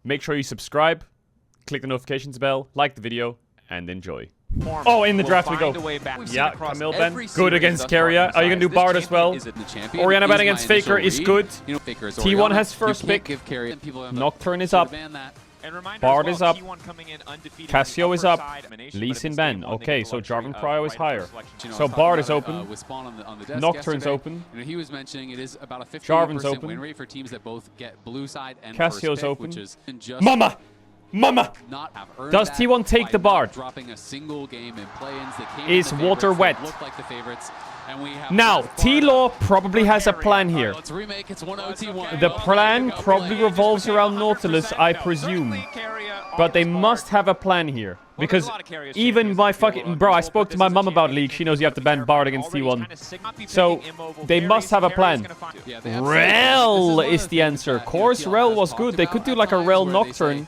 Make sure you subscribe, click the notifications bell, like the video, and enjoy. Oh, in the draft we go. Yeah, Camille Ben. Good against Keria. Are you going to do Bard as well? Orianna Ben against Faker is good. T1 has first pick. Nocturne is up. Bard is up. Cassio is up. Lee Sin Ben. Okay, so Jarvan Cryo is higher. So Bard is open. Nocturne's open. Jarvan's open. Cassio's open. Mama! Mama! Does T1 take the Bard? Is water wet? Now, Tlaw probably has a plan here. The plan probably revolves around Nautilus, I presume. But they must have a plan here. Because even my fucking... Bro, I spoke to my mum about League. She knows you have to ban Bard against T1. So, they must have a plan. Rel is the answer. Of course, Rel was good. They could do like a Rel Nocturne.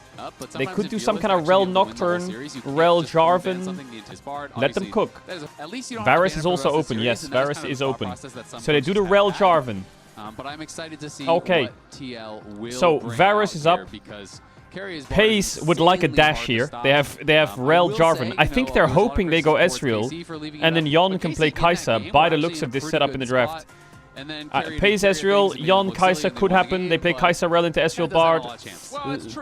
They could do some kind of Rel Nocturne, Rel Jarvan. Let them cook. Varus is also open. Yes, Varus is open. So they do the Rel Jarvan. Okay. So Varus is up. Pace would like a dash here. They have Rel Jarvan. I think they're hoping they go Ezreal, and then Yon can play Kai'Sa by the looks of this setup in the draft. Pace Ezreal, Yon, Kai'Sa could happen. They play Kai'Sa Rel into Ezreal Bard.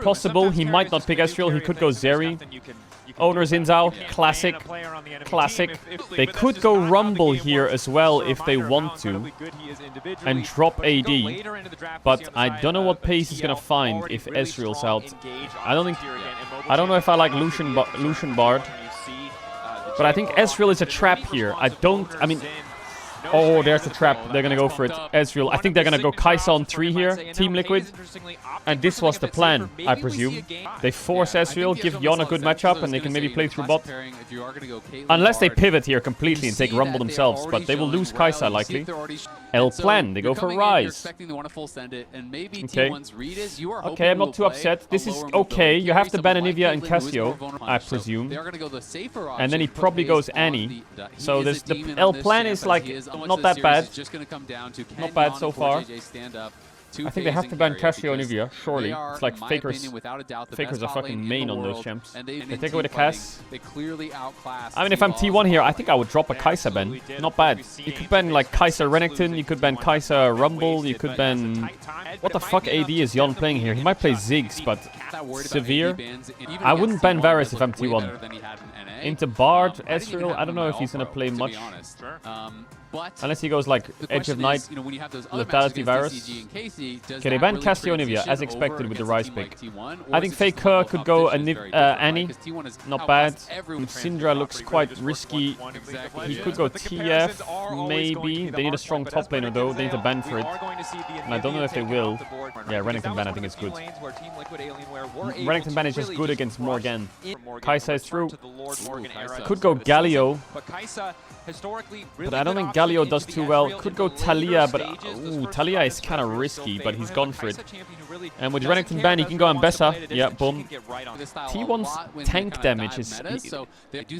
Possible. He might not pick Ezreal. He could go Zeri. Owner Xin Zhao. Classic. Classic. They could go Rumble here as well if they want to. And drop AD. But I don't know what Pace is going to find if Ezreal's out. I don't know if I like Lucian Bard. But I think Ezreal is a trap here. I mean... Oh, there's the trap. They're going to go for it. Ezreal. I think they're going to go Kai'Sa on 3 here. Team Liquid. And this was the plan, I presume. They force Ezreal, give Yon a good matchup, and they can maybe play through bot. Unless they pivot here completely and take Rumble themselves. But they will lose Kai'Sa, likely. L plan. They go for Rise. Okay. Okay, I'm not too upset. This is okay. You have to ban Anivia and Cassio, I presume. And then he probably goes Annie. So the L plan is like... Not that bad. Not bad so far. I think they have to ban Cassio and Anivia, surely. It's like Faker's a fucking main on those champs. They take away the Cass. I mean, if I'm T1 here, I think I would drop a Kai'Sa ban. Not bad. You could ban like Kai'Sa Renekton, you could ban Kai'Sa Rumble, you could ban... What the fuck AD is Yon playing here? He might play Ziggs, but Severe. I wouldn't ban Varus if I'm T1. Into Bard, Ezreal, I don't know if he's gonna play much. Unless he goes like Edge of Night, Lethality Varus. Okay, they banned Cassio Anivia, as expected with the Rise pick. I think Faker could go Annie. Not bad. Syndra looks quite risky. He could go TF, maybe. They need a strong top laner though. They need to ban for it. And I don't know if they will. Yeah, Renekton ban I think is good. Renekton ban is just good against Morgan. Kai'Sa is through. Could go Galio. But I don't think Galio does too well. Could go Talia, but Talia is kind of risky, but he's gone for it. And with Renekton ban, he can go Ambessa. Yeah, boom. T1's tank damage is...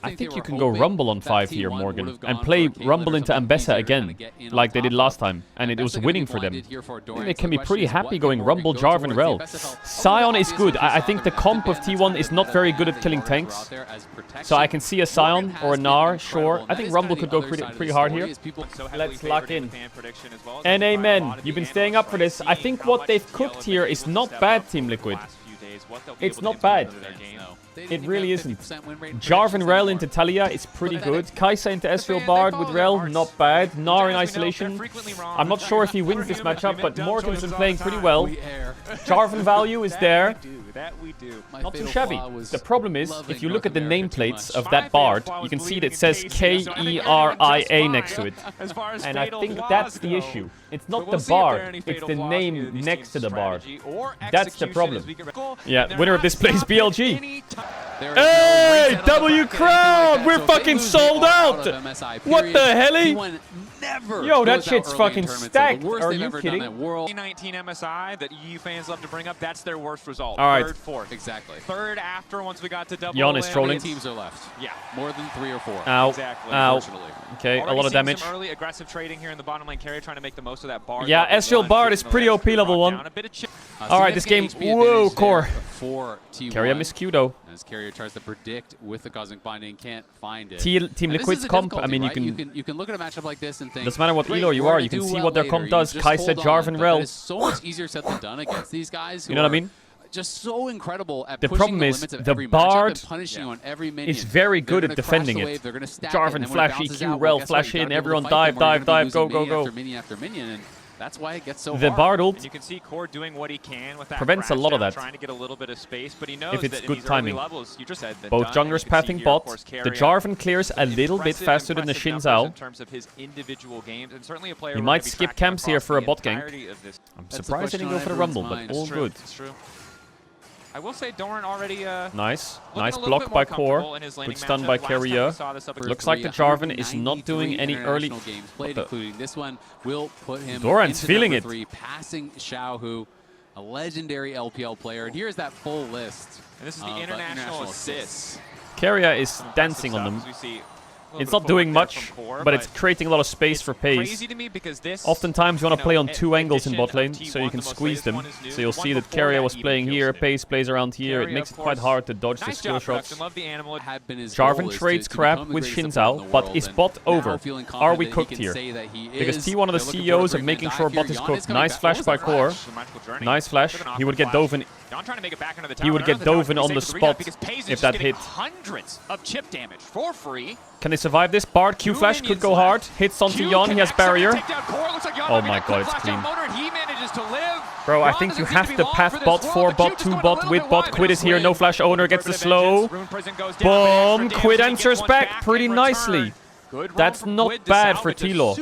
I think you can go Rumble on 5 here, Morgan, and play Rumble into Ambessa again, like they did last time, and it was winning for them. I think they can be pretty happy going Rumble, Jarvan, Rel. Sion is good. I think the comp of T1 is not very good at killing tanks, so I can see a Sion or a Gnar, sure. I think Rumble could go pretty hard here. Let's lock in. And amen. You've been staying up for this. I think what they've cooked here is not bad, Team Liquid. It's not bad. It really isn't. Jarvan Rel into Talia is pretty good. Kai'Sa into Ezreal Bard with Rel, not bad. Gnar in isolation. I'm not sure if he wins this matchup, but Morgan's been playing pretty well. Jarvan value is there. Not too shabby. The problem is, if you look at the nameplates of that Bard, you can see that it says Keria next to it. And I think that's the issue. It's not the Bard, it's the name next to the Bard. That's the problem. Yeah, winner of this place, BLG. Hey, W crowd! We're fucking sold out! What the hell? Yo, that shit's fucking stacked. Are you kidding? 2019 MSI that EU fans love to bring up, that's their worst result. All right. Third, fourth. Exactly. Third after once we got to double. Jan is trolling. Teams are left. Yeah. More than 3 or 4. Ow. Exactly. Ow. Unfortunately. Okay, Already a lot of damage. Some early aggressive trading here in the bottom lane carrier, trying to make the most of that bar. Yeah, Ezreal Bard is pretty OP level 1. Alright, this game. Whoa, core. Carrier miscue though. As Carrier tries to predict with the Cosmic Binding, can't find it. Team Liquid's comp, I mean, right? you can look at a matchup like this and think, doesn't matter what elo you are, you can see what their comp does. Kai'Sa, Jarvan, Rel. It's so much easier said than done against these guys. You know what I mean? Just so incredible at the pushing problem the is limits of the every Bard matchup and punishing you on every minion. is very good at defending it. Jarvan, flash EQ, Rel, flash in, everyone dive, go, go, go. Minion after minion, and that's why it gets so the hard. Bard ult, and you can see Core doing what he can with that prevents a lot of that. Trying to get a little bit of space, but he knows if it's that good in timing. Levels, you just said that both junglers pathing bot. The Jarvan clears a little bit faster than the Xin Zhao. In terms of his individual games, and certainly a player he might skip camps here for a bot gank. I'm That's surprised he didn't go for the Rumble, but all good. It's true. I will say Doran already nice block by Core. Good stun by Carrier. Looks like the Jarvan is not doing any early games played, including this one. Will put him Doran's feeling it. 3, passing Xiao, who a legendary LPL player. And here's that full list. And this is the international assists. Carrier is dancing on them. It's not doing much, but it's creating a lot of space for pace. Oftentimes you want to play on 2 angles in bot lane, so you can squeeze them. So you'll see that Carrier was playing here, Pace plays around here. It makes it quite hard to dodge the skill shots. Jarvan trades crap with Xin Zhao, but is bot over? Are we cooked here? Because T1 of the CEOs of making sure bot is cooked. Nice flash by Core. Nice flash. He would get dove in. He would get dove in on the spot if that hit. Hundreds of chip damage for free. Can they survive this? Bard Q flash could go hard. Hits onto Jan. He has barrier. Oh my god, it's clean. Bro, I think you have to path bot, 4 bot, 2 bot, with bot. Quid is here. No flash owner gets the slow. Boom. Quid answers back pretty nicely. That's not bad for Tlaw.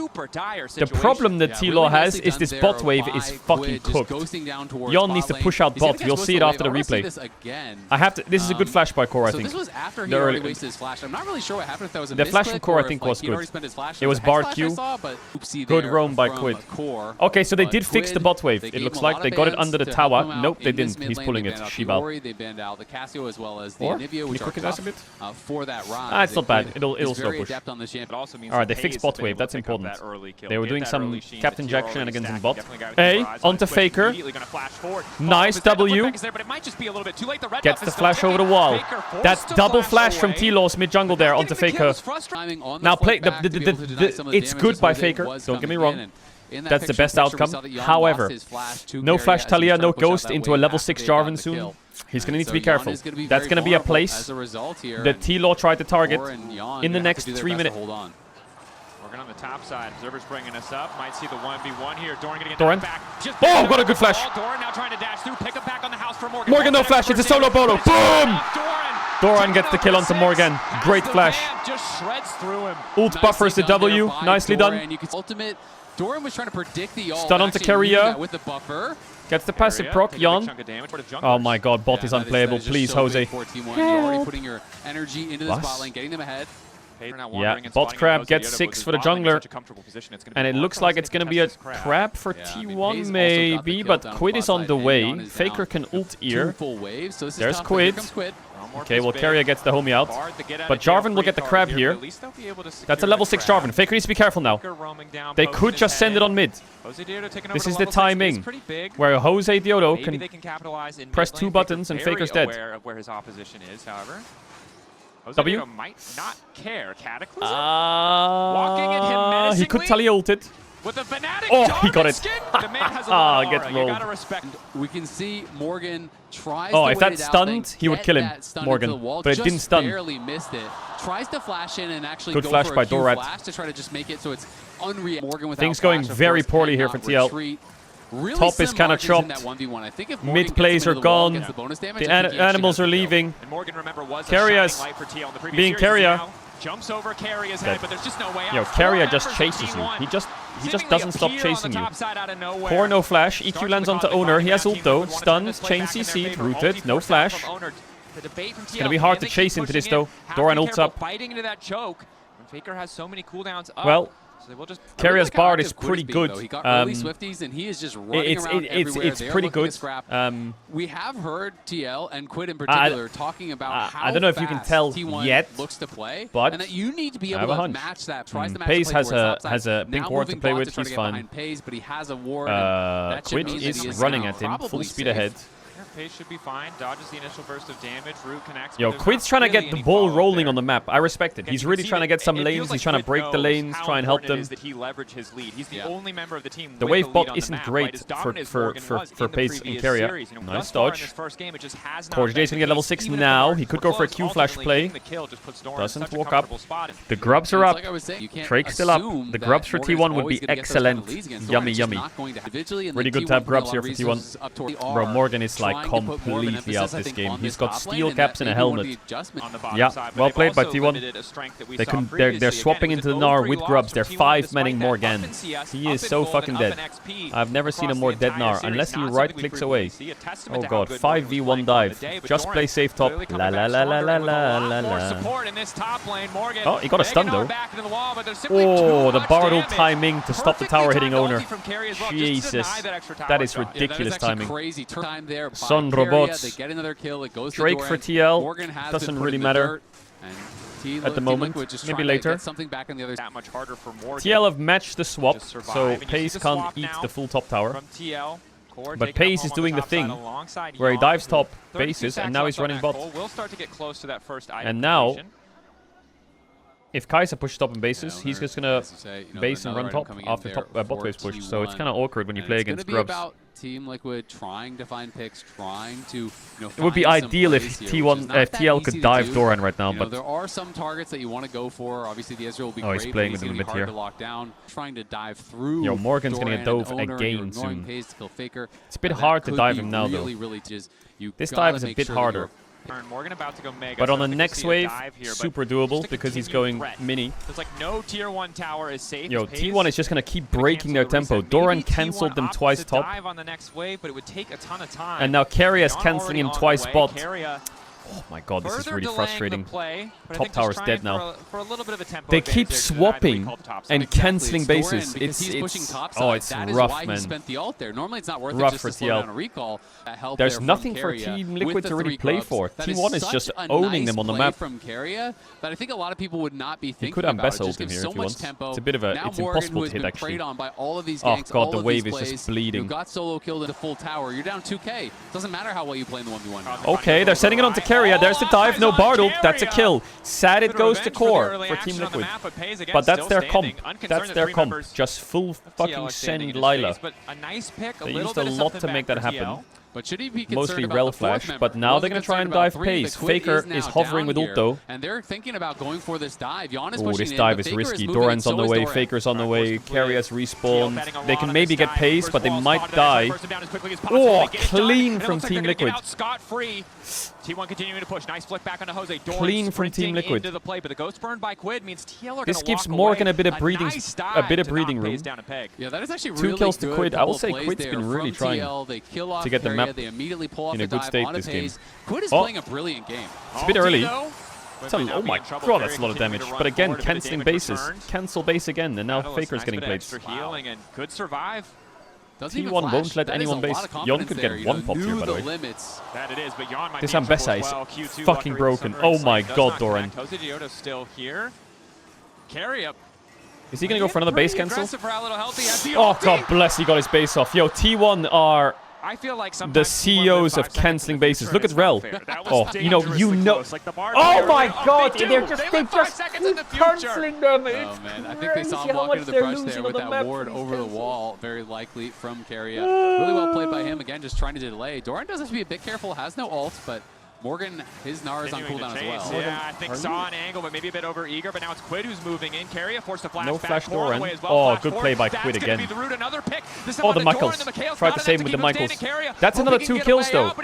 The problem that Tlaw has is this bot wave is fucking cooked. Jan needs to push out bot. You'll see it after the replay. I have to. This is a good flash by Core, I think. This was after he already wasted his flash. I'm not really sure what happened if that was a the flash from Core, I think, was good. It was Bard Q. Good roam by Quid. Okay, so they did fix the bot wave. It looks like they got it under the tower. Nope, they didn't. He's pulling it. Shibal. They banned out the Cassio as well as the Or? Anivia, Can which you are quick it out a bit? for that run. It's not bad. It'll slow push. Alright, they fixed bot wave. That's important. They were doing some Captain Jack shenanigans in bot. A onto Faker. Nice W. Gets the flash over the wall. That double flash from T-Law's mid jungle there onto Faker. Now play it's good by Faker. Don't get me wrong. That's the best outcome. However, no flash Talia, no ghost into a level 6 Jarvan soon. He's going to need to be careful. That's going to be a place that Tlaw tried to target in the next 3 minutes. Morgan on the top side. Observer's bringing us up. Might see the 1v1 here. Doran getting Doran. back. Oh, got a good flash. Doran now trying to dash through. Pick up back on the house for Morgan. Morgan, no flash. It's a solo bolo. Boom! Doran gets the kill onto Morgan. Great flash. Just shreds through him. Ult buffers the W. Nicely done. Ultimate. Doran was trying to predict the ult. Stun onto Carrier. With the buffer. Gets the passive proc. Jan. Oh my god, bot is unplayable. Please, Jose. You're already putting your energy into the spot lane, getting them ahead. Yeah, bot crab gets 6 for the jungler. And it looks like it's going to be a crab for T1 maybe, but Quid is on the way. Faker can ult ear. There's Quid. Okay, well, Carrier gets the homie out. But Jarvan will get the crab here. That's a level 6 Jarvan. Faker needs to be careful now. They could just send it on mid. This is the timing where Jose Diodo can press 2 buttons and Faker's dead. W? Might not care. He could Talia ult it. Oh, he got it. Get rolled. We can see Morgan tries to if that stunned, he would kill him, Morgan. But it didn't stun. Barely missed it. Tries to flash in and actually good go flash for by a Q Dorat. flash to try to just make it so it's unreal. Morgan things going very poorly here for TL. Really top is kind of chopped. Mid plays are gone. The animals are leaving. Carrier's being Carrier. Jumps over Carrier's head, but there's just no way out. Yo, Carrier just chases you. He just doesn't stop chasing you. Core no flash. EQ lands onto owner. He has ult though. Stunned. Chain CC'd. Rooted. No flash. The debate from It's going to be hard to chase into this, though. Doran ults up. Fighting into that choke. And Faker has so many cooldowns up. Well, so they will just Carrier's Bard is pretty good. He got early Swifties, and he is just running around everywhere. It's pretty good. We have heard TL and Quid in particular talking about how I don't know if you can tell T1 yet, looks to play, but and that you need to be able to match that. Pace has a pink ward to play with. He's fine. Pace, but he has a ward. Quid is running at him, full speed ahead. Pace should be fine. Dodges the initial burst of damage. Root connects. Yo, Quid's trying to get the ball rolling on the map. I respect it. He's really trying to get some lanes. He's trying to break the lanes, try and help them. That he leverage his lead. He's the only member of the team. The wave bot isn't great for Pace and Carrier. Nice dodge. Corey J's gonna get level 6 now. He could go for a Q flash play. Doesn't walk up. The grubs are up. Drake's still up. The grubs for T1 would be excellent. Yummy, yummy. Really good to have grubs here for T1. Bro, Morgan is like completely out this game. He's got steel caps and a helmet. Yeah, well played by T1. They're swapping into the Gnar with grubs. They're 5-manning Morgan. He is so fucking dead. I've never seen a more dead Gnar, unless he right-clicks away. Oh god, 5v1 dive. Just play safe top. La la la la la la la la. Oh, he got a stun though. Oh, the Bardal timing to stop the tower hitting owner. Jesus, that is ridiculous timing. Son robots. Drake for TL doesn't really matter at the moment. Maybe later. TL have matched the swap, so Pace can't eat the full top tower. But Pace is doing the thing where he dives top bases, and now he's running bot. And now, if Kai'Sa pushes top in bases, he's just gonna base and run top after bot wave's pushed. So it's kind of awkward when you play against grubs. Team Liquid trying to find picks, trying to it would be ideal if TL could dive Doran right now, but there are some targets that you want to go for. Obviously, the Ezreal will be great. He's playing with the limit here. To lock down, trying to dive through. Yo, Morgan's gonna get dove again soon. It's a bit hard to dive him now, though. This dive is a bit harder. Morgan about to go mega, but on the next wave, super doable because he's going mini. There's like no tier 1 tower is safe. Yo, T1 is just gonna keep breaking their tempo. Doran cancelled them twice top. On the next wave, but it would take a ton of time. And now Carrier is cancelling him twice bot. Oh my god, this is really frustrating. Top tower's dead now. They keep swapping and cancelling bases. It's rough, man. Normally it's not worth rough it for TL. There's nothing for Team Liquid to really play for. T1 is just owning them on the map. But I think a lot of people would not be thinking he could have ult him here if he wants. It's a bit of a, it's impossible to hit actually. Oh god, the wave is just bleeding. You got solo killed in the full tower. You're down 2k. Doesn't matter how well you play in the 1v1. Okay, they're setting it onto Carrier. There's the dive, no Bardal. That's a kill. Sad it goes to core for Team Liquid. But that's their comp. That's their comp. Just full fucking send Lila. They used a lot to make that happen. But should he be mostly Rel Flash, but now they're going to try and dive Pace. Faker is hovering with ult though. And they're thinking about going for this dive. Oh, this dive is risky. Doran's on the way, Faker's on the way, Carrier's respawn. They can maybe get Pace, but they might die. Oh, clean from Team Liquid. T1 continuing to push. Nice flick back onto Jose. Clean from Team Liquid. Into the play, but the ghost burn by Quid means TL are this gives Morgan a bit of breathing, room. Yeah, that is actually really 2 kills to Quid. I will say Quid's been really trying to get the map in a good state this game. Quid is playing a brilliant game. It's a bit early. Oh my god, that's a lot of damage. But again, cancelling bases. Cancel base again, and now Faker's getting played. Could survive. T1 won't let anyone base. Yon could get one pop here, by the way. This Ambessa is fucking broken. Oh my god, Doran. Is he gonna go for another base cancel? Oh god bless, he got his base off. Yo, T1 are the CEOs of cancelling bases. Look at Rel. Oh, you know. Oh my god, they just keep cancelling them. Oh man, I think they saw him walk into the brush there with that ward over the wall. Very likely from Carrier. Really well played by him. Again, just trying to delay. Doran does have to be a bit careful. Has no ult, but Morgan, his Gnar is on cooldown as well. Yeah, I think saw an angle, but maybe a bit over eager. But now it's Quid who's moving in. Carrier forced to flash. No flash Doran. Well. Oh, good play by Quid again. Oh, the Michaels. Tried to save him with the Michaels. That's another 2 kills though.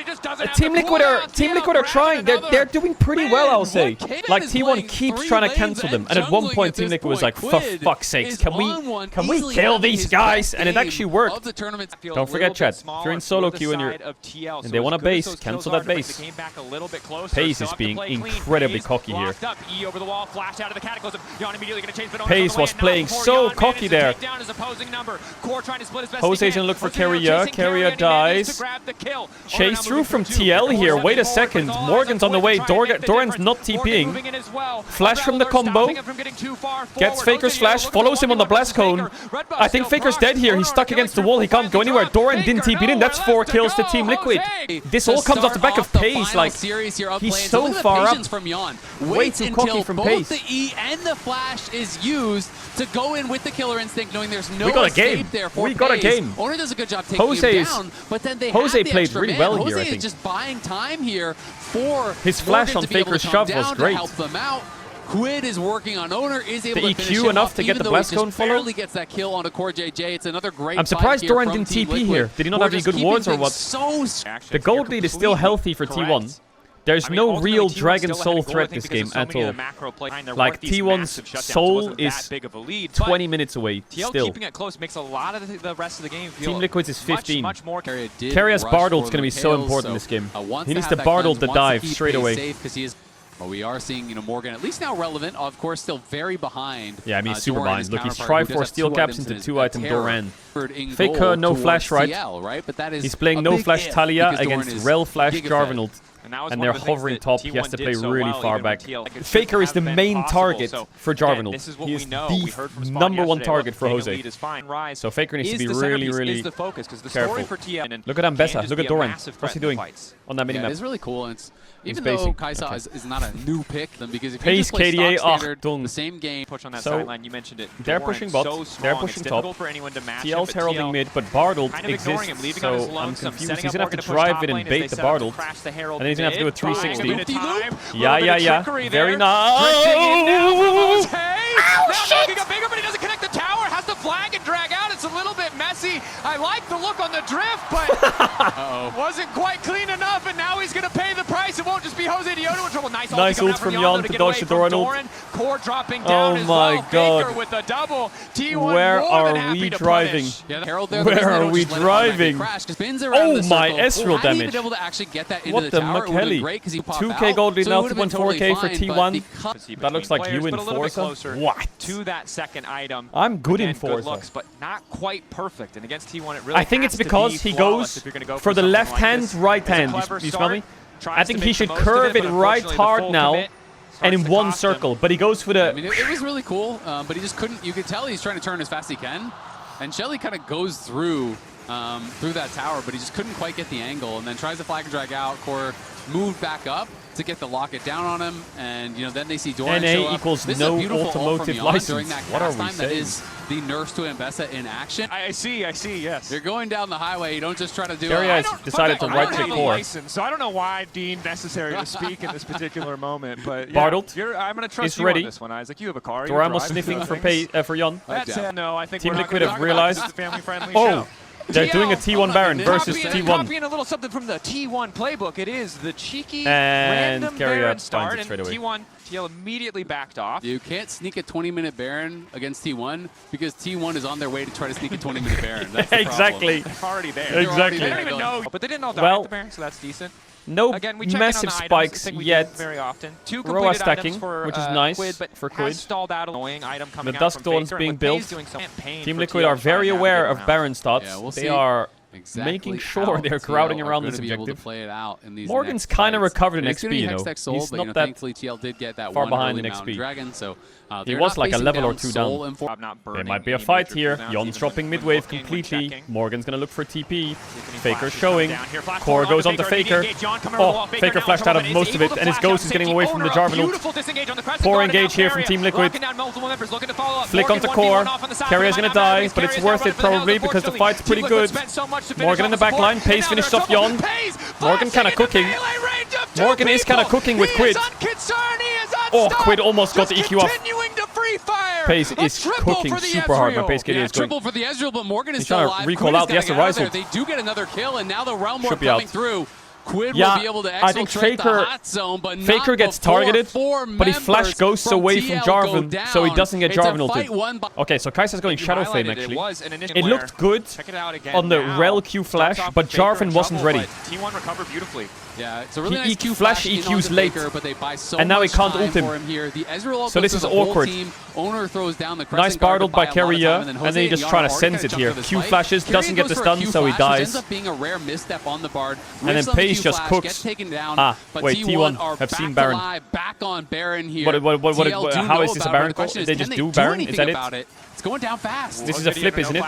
Team Liquid are trying. They're doing pretty well, I'll say. Like T1 keeps trying to cancel them, and at one point Team Liquid was like, "For fuck's sakes, can we kill these guys?" And it actually worked. Don't forget, chat. If you're in solo queue and they want a base, cancel that base. little bit closer. Pace is being incredibly cocky here. E over the wall, flashed out of the Cataclysm. Yon immediately going to chase, but Pace was playing so cocky there. Jose's gonna look for Carrier. Carrier dies. Chase through from TL here. Wait a second. Morgan's on the way. Doran's not TPing. Flash from the combo. Gets Faker's flash. Follows him on the blast cone. I think Faker's dead here. He's stuck against the wall. He can't go anywhere. Doran didn't TP in. That's 4 kills to Team Liquid. This all comes off the back of Pace. Like, he's so far up. Way too cocky from Pace. Both the E and the flash is used to go in with the killer instinct, knowing there's no escape there for We got a game. Owner does a good job taking him down, but then they Jose have the played extra really man. well Jose here, I think. is just buying time here for his flash on Faker's shove was great. Help them out. Quid is working on Owner, is able the to finish EQ him enough off, to get the even blast though he cone just follow. barely gets that kill on a Core JJ. It's another great I'm surprised fight Doran here didn't from Team TP Liquid. here. Did he not We're have any just good wards or keeping what? things so The gold lead is still healthy for T1. There's no real Dragon Soul threat this game at all. Like, T1's soul is 20 minutes away still. Keeping it close makes a lot of the rest of the game feel Team Liquid's is 15. much more. Carrier's Bardol's going to be so important in this game. He needs to Bardol the dive straight away. But we are seeing, Morgan at least now relevant. Of course, still very behind. Yeah, I mean, super Doran, behind. Look, he's counterpart, Triforce steel caps into 2-item Doran. Faker, no flash, right? But that is he's playing no flash Talia against Rel flash Jarvanult. And they're hovering top. He has to play really far back. Faker is the main target for Jarvanult. He is the number 1 target for Jose. So Faker needs to be really, really careful. Look at Ambessa. Look at Doran. What's he doing on that minimap? It's really cool. And it's, even though Kaisa is not a new pick, because if you Pace just play KDA, stock standard, the same game. Push on that sideline, you mentioned it. They're pushing bot. They're pushing top. TL's heralding mid, but Bardol exists, so I'm confused. He's gonna have to drive it and bait the Bardol, and then he's gonna have to do a 360. Yeah. Very nice. Oh, shit! Bigger, but he doesn't connect the tower. Has to flag and drag out. It's a little bit messy. I like the look on the drift, but wasn't quite clean enough, and now he's going to pay the price. It won't just be Jose Diodo in trouble. Nice ult from Yon to dodge the Doran. Core dropping down as well. Oh my god. Faker with a double. T1 Where are we driving? Where are we driving? Oh my Ezreal damage. What the McKelly? 2k gold lead now to 4k for T1. That looks like you in Forza. What? To that second item. I'm good in Forza. Good looks, but not quite perfect. And against T1, it really I think it's because he goes for the left hand, right hand. You smell me? I think he should curve it right hard now and in one circle. But he goes for the... I mean, it was really cool, but he just couldn't... You could tell he's trying to turn as fast as he can. And Shelly kind of goes through that tower, but he just couldn't quite get the angle. And then tries to flag and drag out. Core moved back up to get the locket down on him, and then they see Doran show up. equals this no is a beautiful automotive ult from license. during that What are we time saying? That is the nurse to Ambessa in action. I see, yes. You're going down the highway. You don't just try to do Carrier it. has decided to right-click Core. So I don't know why deemed necessary to speak in this particular moment, but Bardolt I'm going to trust you ready. on this one, Isaac. You have a car. Doran was sniffing for Yon. No, I think Team we're Liquid not have realized. This is a family-friendly show. They're doing a T1 Baron versus Copying T1. a little something from the T1 playbook. It is the cheeky And random Carrier Baron finds start, it and straight away. TL immediately backed off. You can't sneak a 20-minute Baron against T1 because T1 is on their way to try to sneak a 20-minute Baron. That's the Exactly. They're already there. Exactly. They don't even know, but they didn't all die Well, with the Baron, so that's decent. No Again, we check massive in on the spikes items, yet. very often. 2 Roa completed stacking, items for, which is nice Quid, but for has Quid. stalled out annoying item coming The out Dusk from Dawn's Faker, being and built. Faye's doing some campaign Team for Liquid TL are very trying to aware navigate of around. Baron stats. Yeah, we'll They see are exactly making sure they're crowding around this objective. Play it out in these Morgan's kind of recovered in It's XP, He's not that thankfully TL did get that far one behind early in Mountain XP. Dragon, so He was like a level or 2 down. There There might be a fight here. Yon's dropping mid-wave completely. Morgan's gonna look for TP. Faker showing. Core goes onto Faker. Oh, Faker flashed out of most of it, and his Ghost is getting away from the Jarvanult. Poor engage here from Team Liquid. Flick onto Core. Carrier's gonna die, but it's worth it probably because the fight's pretty good. Morgan in the back line. Pace finished off Yon. Morgan kind of cooking. Morgan is kind of cooking with Quid. Oh, Quid almost got the EQ off. Pace is cooking super hard. My Pace KD is going. Triple for the Ezreal, but Morgan is He's still trying to alive. recall Quid is out. He has to getting out rise of ult. there. They do get another kill, and now the Realm War Should be coming out. through. Quid Yeah, will be able to I think exfiltrate the Faker- hot zone, but Faker not gets before targeted, four but he flash members ghosts away from TL go Jarvan, so he down. doesn't get It's a Jarvan fight ulted. won by- Okay, so Kai'Sa's going Shadow Flame actually. It It looked good Check it out again on the now. Rel Q flash, Starts off but with Faker Jarvan in wasn't trouble, ready. but T1 recovered beautifully. Yeah, it's a really nice Q flash in EQs onto late, Faker, but they buy so and now he much can't time ult him. for him here. The Ezreal So this is goes to the whole awkward. Team. Owner throws down the Nice Crescent Guard bartled by to buy a lot of Keria, time, and Jose then he just and trying to Yana sense already it catch here. up to this Q fight. flashes, Keria doesn't get goes the for a stun, Q so he flash, which dies. ends up being a rare misstep on the Bard. And then Whiffs on the Pace Q just flash, cooks. gets taken down, Ah, but wait, T1 are have back seen Baron. alive, back on Baron here. What, how is this a Baron call? Did They just do Baron? Is that it? It's going down fast. This is a flip, isn't it?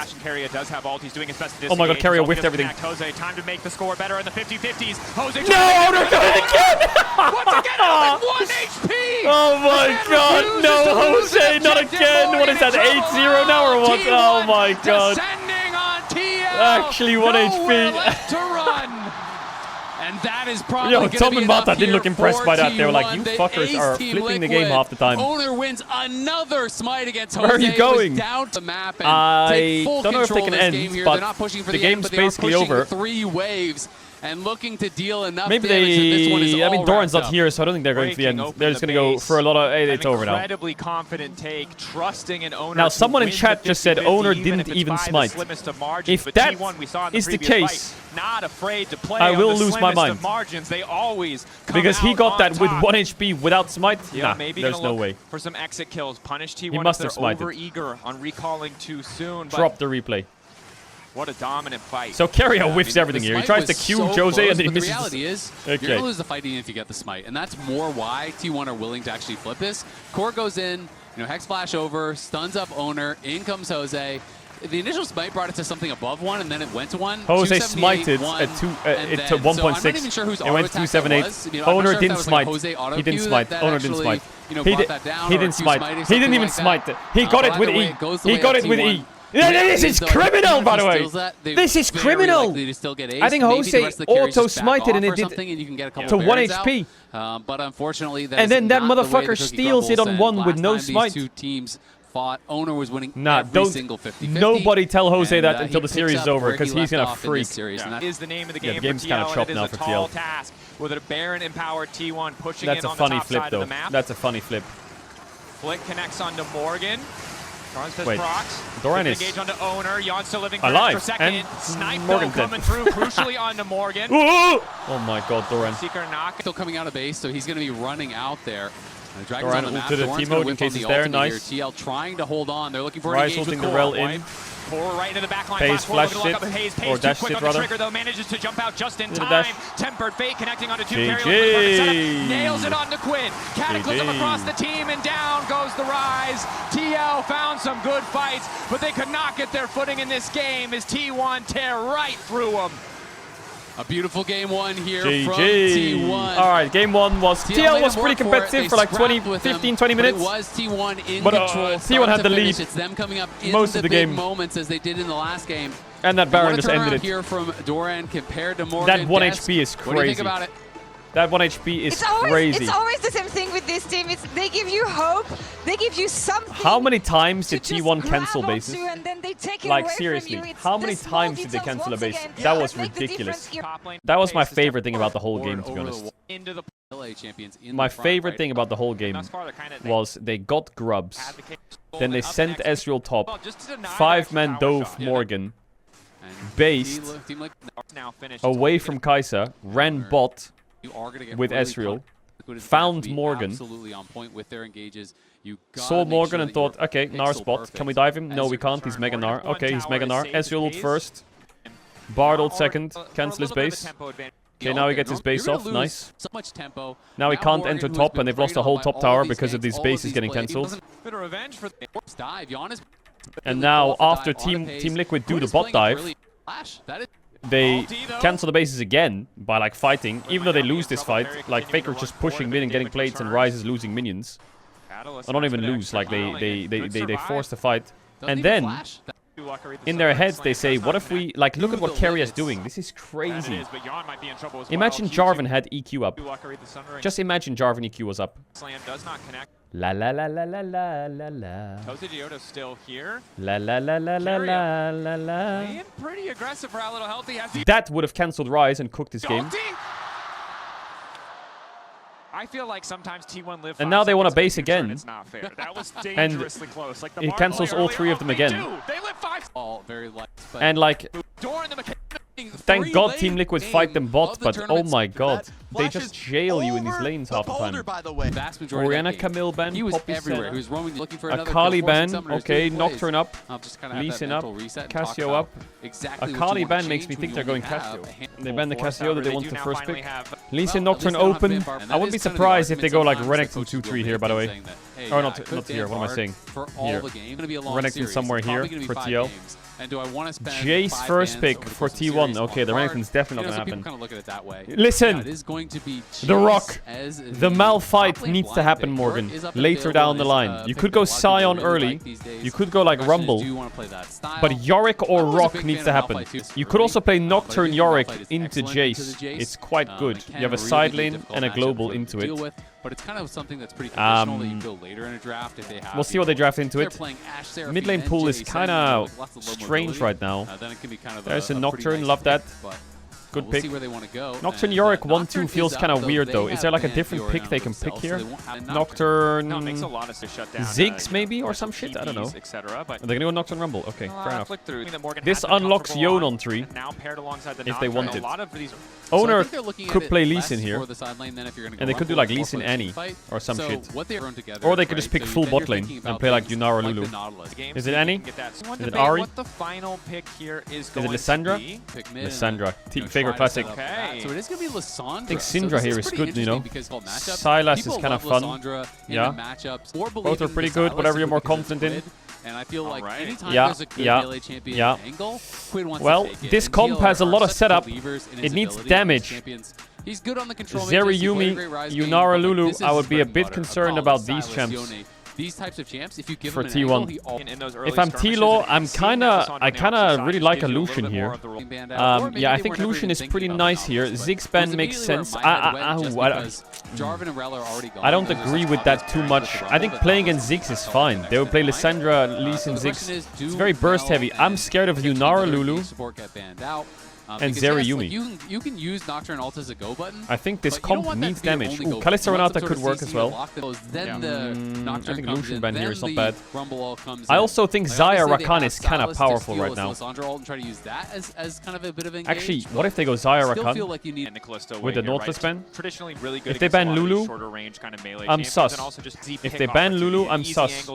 Does have ult. He's doing his best to Oh my god, disengage. Keria whiffed everything. Jose, time to make the score better in the 50-50s. Jose, No, Owner got it again! once again, only 1 HP! Oh my god, no, Jose, not again! What is that, 8-0 now or what? Oh my god. Descending on TL. Actually, 1 Nowhere HP. left to run. And that is probably Yo, Tom and Mata didn't look impressed by that. They were like, you The fuckers Ace are Team flipping the Liquid. game half the time. Owner wins another smite against Jose. Where are you going? Was down to the map and I take full don't know if they control can of this end, game here. but They're not pushing for the the end, game's but they are basically pushing over. 3 waves and looking to deal enough Maybe damage that this one is they... I mean, all Doran's wrapped not up. here, so I don't think they're going to the end. They're just going to go for a lot of... Hey, it's over now. Incredibly confident take, trusting an Owner. Now, someone in chat just said Owner didn't even smite. If that is the case, not afraid to play I will on the lose my slimmest mind. of margins. They always come because he out got on that with top. 1 HP without smite. Yeah, Nah, maybe there's gonna no look way. for some exit kills. Punish T1 He must if have they're smited. over eager on recalling too soon. But Drop the replay. what a dominant fight. So Keria whiffs everything here. He tries to Q Jose and then he misses. The reality is, you're going to lose the fight even if you get the smite. And that's more why T1 are willing to actually flip this. Core goes in, Hex Flash over, stuns up Owner, in comes Jose. The initial smite brought it to something above 1, and then it went to 1. Jose smited at 1.6. I'm not even sure whose it went to 278. Owner didn't smite. He didn't smite. Owner didn't smite. He didn't smite. He didn't even smite. He got it with E. He got it with E. This is criminal, by the way. This is criminal. I think Jose auto-smited and it did to 1 HP. But unfortunately, and then that motherfucker steals it on 1 with no smite. Two teams fought. Owner was winning nah, every single 50-50. Nobody tell Jose and, that until the series is over, because he's gonna freak. That is the name of the game the game's for kind of TL, chopped and it now is for a tall TL. task with a Baron-empowered T1 pushing That's in a on funny the top flip, side though. of the map. That's a funny flip. Flick connects onto Morgan. Wait, procs. Doran is engage onto Owner. Jan still living alive, for second. and Snipe Morgan's coming dead. through crucially onto Morgan. Oh my god, Doran. Seeker knock. Still coming out of base, so he's going to be running out there. Doran on the map. ulted the Doran's T-mode gonna in case whiff he's on the there, ultimate nice. here. TL trying to hold on. They're looking for an Rise engage with ulting the Core. rel in. Core right into the back line. Pace Flash flashed forward, it, Pace or too dashed quick it on the rather. trigger, though, manages to jump out just in Did a time. dash. Tempered Fate connecting onto 2 GG. carry. Nails it onto Quinn. Cataclysm GG. across the team, and down goes the Rise. TL found some good fights, but they could not get their footing in this game as T1 tear right through them. A beautiful game 1 here from GG. T1. Alright, game 1 was... TL was pretty competitive for like 15, 20 minutes. It was T1 in But, control. T1 had the lead It's them coming up in most the of the big game. moments as they did in the last game. And that Baron What a just ended turnaround it. here from Doran compared to Morgan. That 1 Des, HP is What do you think crazy. about it? That 1 HP is crazy. It's always the same thing with this team. They give you hope. They give you something. How many times did to just T1 grab cancel onto, bases? and then they take it Like, away seriously, from you. It's how the many small times did they details cancel a once base? again That that was make the ridiculous. difference here. That was my favorite thing about the whole game, to be Over honest. Into the LA champions in My the front, favorite right? thing about the whole game thus far, they're kinda- was they got grubs, advocate- then they Up sent next. Ezreal top, Well, just to deny 5-man that power dove shot. Morgan, And based Team Liquid, Now finished. away from Kai'Sa, ran bot, you are gonna get with really Ezreal, caught. Liquid is found gonna have to be Morgan, absolutely on point with their engages. You gotta saw make Morgan sure and that thought, you're okay, Nar pixel spot, perfect can we dive him? as No, you we can't, he's return. Mega Nar. One Okay, he's tower Mega is Nar. saved Ezreal ult his first, Bard ult Or- second, or cancel a his little bit of a base. tempo advantage. Okay, now he gets his base You're off, gonna lose nice. So much tempo. Now he can't enter Morgan, who has top, been and they've lost the preyed whole on top by all tower these because of ganks, these all of bases these getting plays. He cancelled. doesn't Bit of revenge for the dive. Giannis And really now, well for after dive on Team pace. Liquid do Quinn the is bot playing a dive, really flash. That is they Ulti, though. cancel the bases again by like fighting, even though they lose this fight. Like Faker's just pushing mid and getting plates, and Rise is losing minions. Catalyst Or not even comes to lose, extra like time. they Could survive. force the fight. doesn't And even then flash. in their heads they say, what if we, like, look at what Keria's doing. This is crazy. Imagine Jarvan had EQ up. Just imagine Jarvan EQ was up. Slam does not connect. La la la la la la la la. Jose Dioto's still here. La la la la la la la la. Playing pretty aggressive for how little health he has. That would have cancelled Rise and cooked this game. Ulti? I feel like sometimes T1 live. And now they want to base again. It's not fair. That was And dangerously close. Like the he Marc cancels play all earlier. 3 of them They again. do. They live 5. All very light. But And like, Doran the mechanic. thank God Team Liquid fight them bot, but oh my god. they just jail you in these lanes half the time. Vast majority Orianna Camille ban, he was Poppy everywhere. Senna. He was roaming, looking for A another Kali kill, ban, forcing summoners okay, to plays. Nocturne up, I'll just kind of Lee have that Sin up, mental reset and talk Cassio about up. exactly A what Kali you wanna ban makes change me when think you they're going only have Cassio. a handful. They ban the Cassio that they want the first pick. Lee Sin Well, Nocturne at least they don't open. have a Bard. I wouldn't be That is kind of the surprised if they go like argument Renekton sometimes 2-3 here, by the way. saying that, hey, Or yeah, not I could here, what am I ban saying? for all Here. the game. It's gonna be a long Renekton series. somewhere It's here probably gonna be for 5 TL. games. And do I want to spend Jace 5 first bans pick over the for course of the series T1. Okay, the on Bard? Renekton's definitely You know, not some gonna people kind happen. of look at it that way. Listen! Yeah, it is going to be The Rock. as The Malphite top lane needs to blind happen, pick. Morgan. York is up Later available down the as, line. You pick could that go a lot of people Sion really early. like these days. You could go like Question is, Rumble. do you want to play that style? But Yorick or I'm always a Rock big needs fan to of happen. Malphite too. You could also play But I Nocturne think Yorick Malphite is into excellent Jace. It's quite It good. can You have a really side be lane difficult and a matchup global for them into to deal it. with, but it's kind of something that's pretty conditional that you build later in a draft if they have. We'll see what they draft into They're it. playing Ashe, Seraphine, Mid lane and pool is Jace, kind and of lots of low strange mobility. right now. Then it can be kind of There's a pretty Nocturne, nice love that. pick, but Good we'll pick. see where they want to go. Nocturne And, Yorick 1-2 Nocturne feels is kind out, of though. weird They though. Is there like a have different banned pick they can pick themselves, so here? they won't have Nocturne, No, it makes a lot of sense to shut down Ziggs maybe or some shit? I don't know. etc. But Are they gonna go Nocturne Rumble? Okay, fair enough. flick through that Morgan This has been unlocks comfortable Yone on 3. and now paired alongside the if they Nocturne. want A it. lot of these Owner So could play Lee Sin here. And they could do like Lee Sin Annie or some shit. Or they could just pick full bot lane and play like Yunara Lulu. Is it Annie? Is it Ari? What the final pick here is Is it going Lissandra? to be. Lissandra. Faker Classic. Okay. So it is going to be Lissandra. I think Syndra here is good, you know. Silas is kind of fun. Yeah. Both are pretty good, whatever you're more confident in. And I feel like anytime Yeah, there's a good yeah, melee champion yeah. angle, Quid wants Well, to take it. this And comp TL has a lot are of such setup. believers in his It needs ability, damage. champions. He's good on the control. Zeri matrix, he played a Yumi, great Rise game, Yunara but, like, Lulu, this is I would be a bread and bit butter. concerned Apollo, about these Silas, champs. Yone. These types of champs, if you give For them an angle, T1. In those early If I'm skirmishes, Tlaw, and I'm you've seen that I Lissandra kinda on the really outside like a gives you Lucian little bit more here. of the role. Yeah, I think Lucian is pretty nice here. Ziggspan makes sense. Jarvan and Rell are already gone. I don't agree with that too much. I think playing against Ziggs is fine. They would play Lissandra, Lee Sin, Ziggs. It's very burst heavy. I'm scared of Yunara Lulu and Zeri Yumi. You can use Nocturne Alt as a go button. I think this comp needs damage. Ooh, Kalista Renata could work as well. I think Lucian ban here is not bad. I also think Xayah Rakan is kind of powerful right now. Actually, what if they go Xayah Rakan with the Nautilus ban? Traditionally really good If they ban Lulu, I'm sus. If they ban Lulu, I'm sus.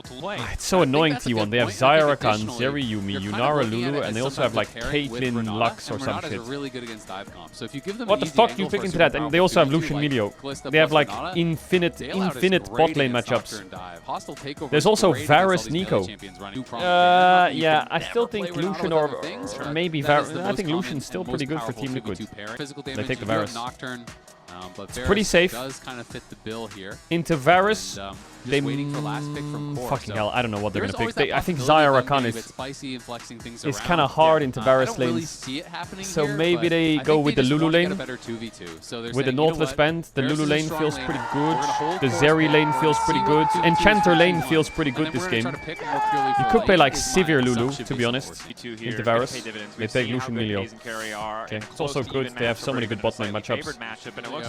It's so annoying T1. They have Xayah Rakan, Zeri Yumi, Yunara Lulu, and they also have like Caitlyn, Lux or some shit. So What the fuck do you pick into that? And they also have Lucian Melio. They have like infinite bot lane matchups. There's also Varus Nico. Yeah, I still think Lucian or maybe Varus. I think Lucian's still pretty good for Team Liquid. They take the Varus. It's pretty safe. Does kind of fit the bill here. Into Varus, they fucking hell, I don't know what they're gonna pick. I think Xayah Rakan is kind of hard into Varus lanes. So maybe they go with the Lulu lane. With the Nautilus band, the Lulu lane feels pretty good. The Zeri lane feels pretty good. Enchanter lane feels pretty good this game. You could play like Sivir Lulu, to be honest, into Varus. They take Lucian Melio. Okay, it's also good. They have so many good bot lane matchups.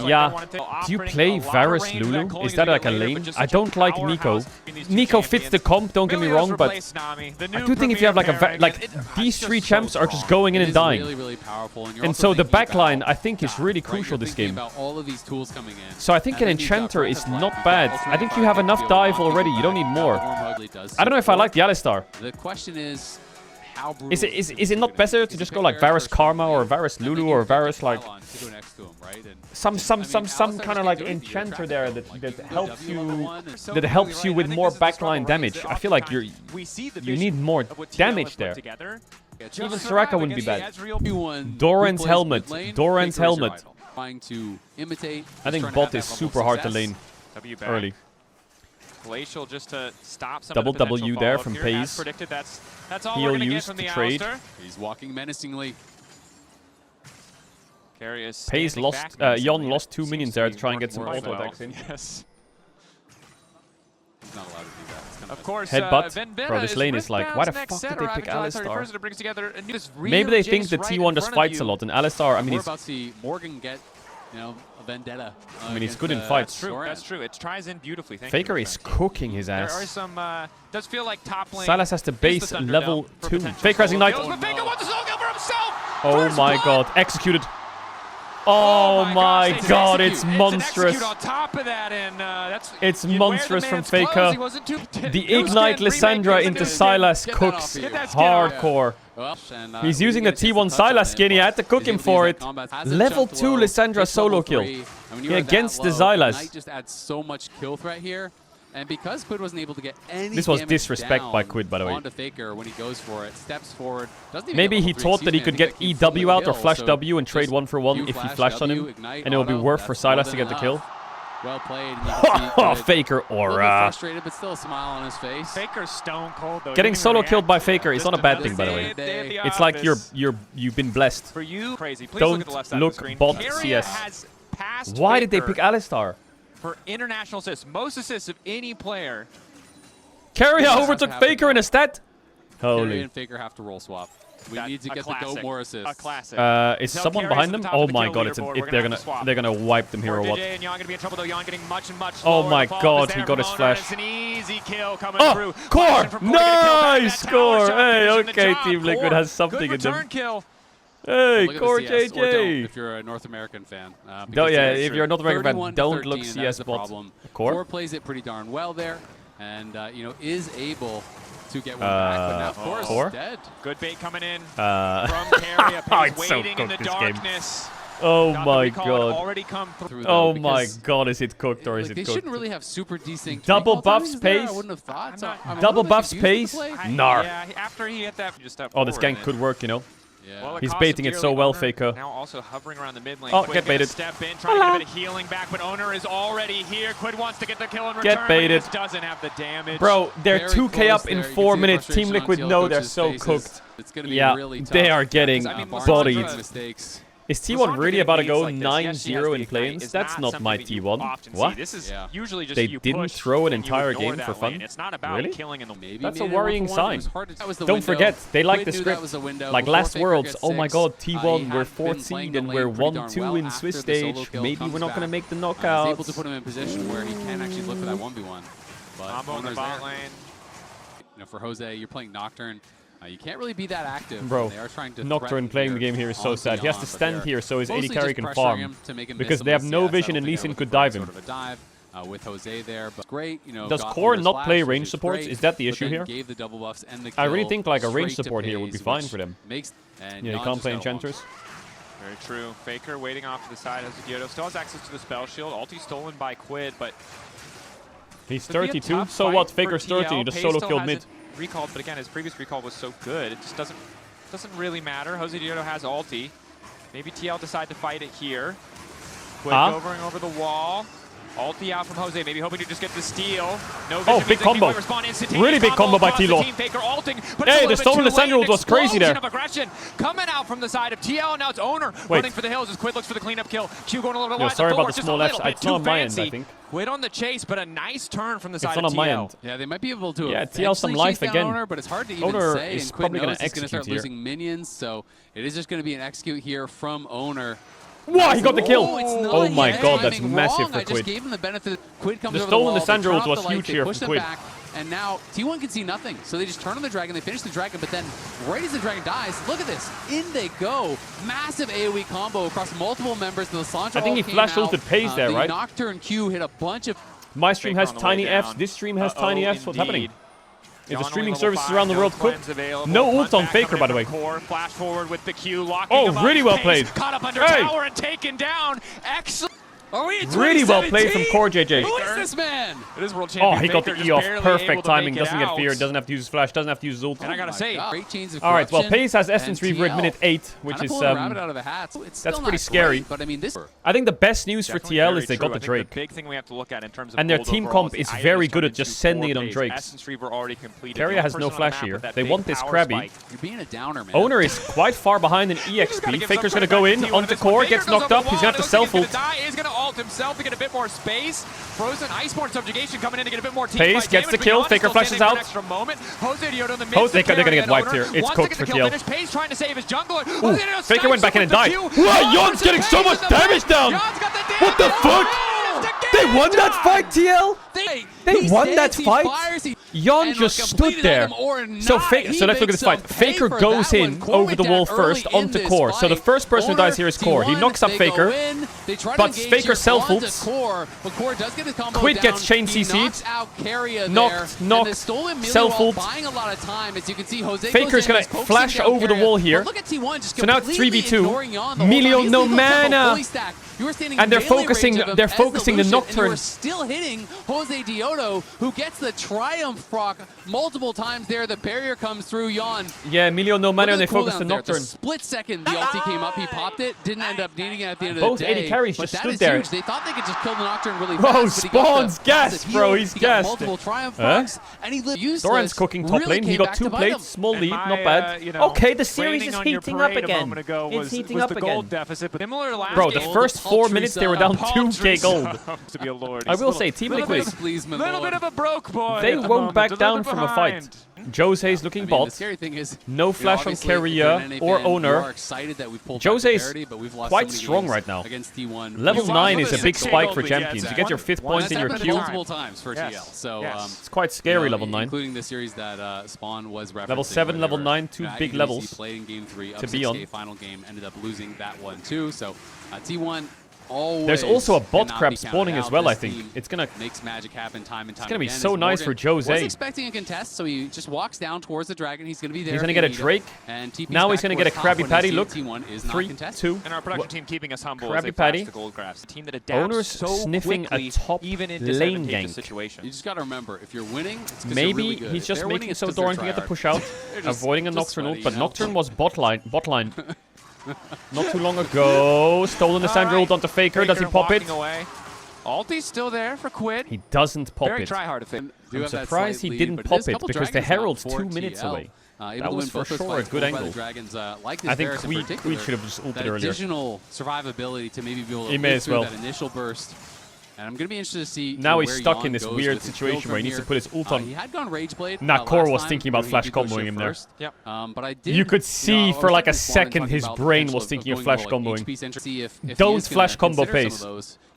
Yeah, do you play Varus Lulu? Is that like a lane? I don't like Nico. Nico fits the comp, don't get me wrong, but I do think if you have like these three champs are just going in and dying. And so the backline I think is really crucial this game. So I think an Enchanter is not bad. I think you have enough dive already, you don't need more. I don't know if I like the Alistar. The question is, is it not better to just go like Varus Karma or Varus Lulu or Varus like some kind of like enchanter there that helps you with more backline damage? I feel like you need more damage there. Even Soraka wouldn't be bad. Doran's helmet. Doran's helmet. I think bot is super hard to lane early. Glacial just to stop some Double of the W there from here. As Paze. predicted, that's all Heal we're gonna get used from to the trade. Alistar. He's walking menacingly. Carry is Paze standing lost, back. Yon lost 2 minions there to try and get some Worked auto well. attacks in. Yes. He's not allowed to do that. It's kind Of course, Headbutt. Bro, this lane is like, why the fuck did they pick Alistar? Maybe they think the T1 just fights a lot, and Alistar, I mean, we're about to see Morgan get, a vendetta. I mean, he's good in fights. That's true. It tries in beautifully. Thank Faker you. is cooking his There are ass. some. Does feel like top lane. Silas has to base level 2. Faker has Ignite. Faker wants to solo kill for himself. Oh my god, executed. Oh my god, it's monstrous. On top of that, and it's monstrous from Faker. The Ignite Lissandra into Sylas cooks hardcore. He's using the T1 Sylas skin. He had to cook him for it. Level 2 Lissandra solo kill. Against the Sylas. Just adds so much kill threat here. And because Quid wasn't able to get any this was disrespect by Quid, by the way. Onto Faker when he goes for it, steps forward. Maybe he thought that he could get EW out or flash W and trade 1-for-1 if he flashed on him, and it would be worth for Sylas to get the kill. Well played. Oh, Faker aura. Frustrated, but still a smile on his face. Faker's stone cold though. Getting solo killed by Faker is not a bad thing, by the way. It's like you've been blessed. For you, crazy. Please Don't look at the left side look of the screen. bot Keria CS. has passed Why did they Faker pick Alistar? for international assists, most assists of any player. Keria overtook Faker in a stat. Keria Holy. and Faker have to roll swap. We need to get the go more assists. A classic. Is someone behind them? Oh my god, they're gonna wipe them here or what? Oh my god, he got his flash. Oh, core! Nice score! Hey, okay, Team Liquid has something in them. Hey, core JJ! If you're a North American fan. If you're a North American fan, don't look CS bot. Core plays it pretty darn well there, and is able to get one back, but now of course dead. Good bait coming in from Keria. It's so waiting in the cooked, this game. darkness. Oh my god. Already come through Oh my god, is it cooked or is it they cooked? shouldn't really have super decent double buffs pace? I wouldn't have thought. Double buffs pace? Nar. Yeah, after he hit that, just oh, this gank could work, you know. Yeah. Well, he's baiting it so well, Faker. Now also hovering around the mid lane. Oh, Quid get baited. Step in, trying to get a bit of healing back, but Owner is already here. Quid wants to get the kill in return. Get baited. But he just doesn't have the damage. Bro, they're Very 2k up in there. 4 minutes. Team Liquid know they're so cooked. It's gonna be Yeah, really tough. they are getting bodied. Mistakes. Is T1 really about to go 9-0 in play-ins? That's not my T1. What? This is usually just They didn't throw an entire game for fun? It's not about Really? killing in the Maybe That's a made it worrying 1-for-1. sign. It was hard to- Don't forget, they like the Quid knew script. that was a window. Like Before last Faker Worlds, gets oh my 6, god, T1, he we're had been 4th playing seed the and lane we're pretty darn 1-2 well in after Swiss the solo stage. kill Maybe comes we're not going to back. make the He's able to knockouts. put him in a position where he can actually look for that 1v1. But combo in the Owner's bot there. lane. For Jose, you're playing Nocturne. You can't really be that active. Bro, They are trying to Nocturne playing the game here is so sad. He has to stand here so his AD carry can farm. Because they have no vision and Lee Sin could dive him. With Jose there, but great, Does Core not play range supports? Is that the issue here? I really think like a range support here would be fine for them. Yeah, you can't play Enchanters. Very true. Faker waiting off to the side. Diodo still has access to the spell shield. Ulti stolen by Quid, but he's 32. So what? Faker's 30. He just solo killed mid. Recalled, but again, his previous recall was so good. It just doesn't really matter. Jose Diodo has ulti. Maybe TL decide to fight it here. Quid hovering over the wall. Ulti out from Jose, maybe hoping to just get the steal. No vision, big combo. Really big combo by Tlaw. Hey, the stolen Lissandra was crazy there. Coming out from the side of TL, now it's Owner running for the hills as Quid looks for the cleanup kill. Q going a little bit wide. Sorry about the small Fs. It's not on my end, I think. Quid on the chase, but a nice turn from the side of TL. It's not on my end. Yeah, they might be able to. Yeah, TL some life again. Owner, but it's hard to even Owner say. is And Quid probably going knows to he's going to start execute here. losing minions, so it is just going to be an execute here from Owner. Wow, he got the kill. Oh my god, that's massive for I just Quid. gave him the benefit. Quid comes The over stolen the wall, they Lissandra turn ult off was the light, huge they here push for them Quid. back, and now T1 can see nothing. So they just turn on the dragon, they finish the dragon, but then right as the dragon dies, look at this. In they go. Massive AoE combo across multiple members. The Lissandra I think he flash ulted Pace there, right? The Nocturne Q hit a bunch of... My stream has tiny Fs. This stream has tiny Fs. What's happening? If the streaming services around the world cook. No ult on Faker, by the way. Flash forward with the Q, oh, really well played. Caught up under tower and taken down. Excellent. Really well played from Core JJ. Who is this man? It is world champion. Oh, he got the Faker E off. just Perfect barely timing. able to Doesn't make get it fear. out. Doesn't have to use his flash. Doesn't have to use his ult. And I gotta say, Great chains of Alright, well, corruption, Pace has Essence and Reaver at TL. minute 8, which is rabbit out of the hat. It's that's still pretty not scary. great, but I mean, this I think the best news for Definitely TL very is they true. got the I think Drake. The big thing we have to look at in terms of And their gold team overall comp is the very Irish good at turned just into sending it 4 on phase. Drakes. Essence Reaver already completed. Keria The has only no person on the flash map here. with that They big want this power Krabby. spike. You're being a downer, man. Owner is quite far behind in EXP. Faker's gonna go in onto Core, gets knocked up. He's gonna have to self-ult. He's gonna ult himself to get a bit more space. Frozen Iceborne Subjugation coming in to get a bit more team Pace fight gets the damage, kill. but Faker Jan flashes still out. standing for an extra moment. Jose Diodo in the midst Oh, of they're gonna Keria get and wiped Owner here. It's wants cooked to for get the kill TL. finish. Pace trying to save his jungler. Ooh, Jose Diodo Faker went back in and snipes died. him with the Q. Wow, Yon's getting so much damage down. Jan's got the What the damage. fuck? Managed to get They won that fight, TL? They won that fight? Yon just stood there. So let's look at this fight. Faker goes in over the wall first onto Core. So the first person who dies here is Core. He knocks up Faker, but Faker self-ults. Quid gets chain CC'd. Knocked, self-ult. Faker's gonna flash over the wall here. So now it's 3v2. Emilio, no mana. And they're focusing the Nocturne. You are still hitting Jose Diodo, who gets the Triumph proc multiple times there. The barrier comes through Yon. Yeah, Emilio no mana and they focus the Nocturne. Split second, the ulti came up, he popped it, didn't end up needing it at the end of the day. Both 80 carries just stood there. Huge. They thought they could just kill the Nocturne really Bro, fast. Spawn's gassed, bro. He's gassed. Multiple Triumph procs, and he Doran's cooking top lane. He got 2 plates, small lead, not bad. Okay, the series is heating up again. It's heating up again. Bro, the first 4 minutes they were down 2k gold. I will say, Team Liquid, little bit of a broke boy. they won't back down from a fight. Jose's looking bot. The scary thing is, no flash on Carrier or Owner. Jose's quite strong right now. Level 9 is a big spike for champions. You get your 5th point in your queue. Multiple times for TL. So it's quite scary, level 9. Including the series that Spawn was referencing. Level 7, level 9, 2 big levels played in game 3 to be on. Final game, ended up losing that one too. So T1 always. There's also a bot crab spawning as well, I think. It's gonna makes magic happen time and time. It's gonna be again. so nice for Jose. Was expecting a contest, so he just walks down towards the dragon. He's gonna be there. He's gonna get a Drake. And now he's gonna get a Krabby Patty. Look, T1 is 3, 2. And our production team keeping us humble. Krabby Patty. The gold grabs. A team that adapts Owner's so sniffing a top even in lane gank. Situation. You just gotta remember, if you're winning, it's maybe you're really good. he's just winning, making so Doran can get the push out, avoiding a Nocturne ult. But Nocturne was bot line. Not too long ago. Stolen the Sandra ult onto Faker. Does he pop it? Ulti's still there for Quid. He doesn't pop Very it. try-hard of him. I'm surprised he didn't pop it because the Herald's 2 minutes away. That was for sure a good angle. I think Quid should have just ulted earlier. Additional survivability to maybe be able to live through that initial burst. And I'm going to be interested to see now he's stuck in this weird situation where he needs to put his ult on. He had gone Rage Blade. Nah, Core was thinking about flash comboing him there. Yep. But I did, you could see for like a second his brain was thinking of flash comboing. Don't flash combo pace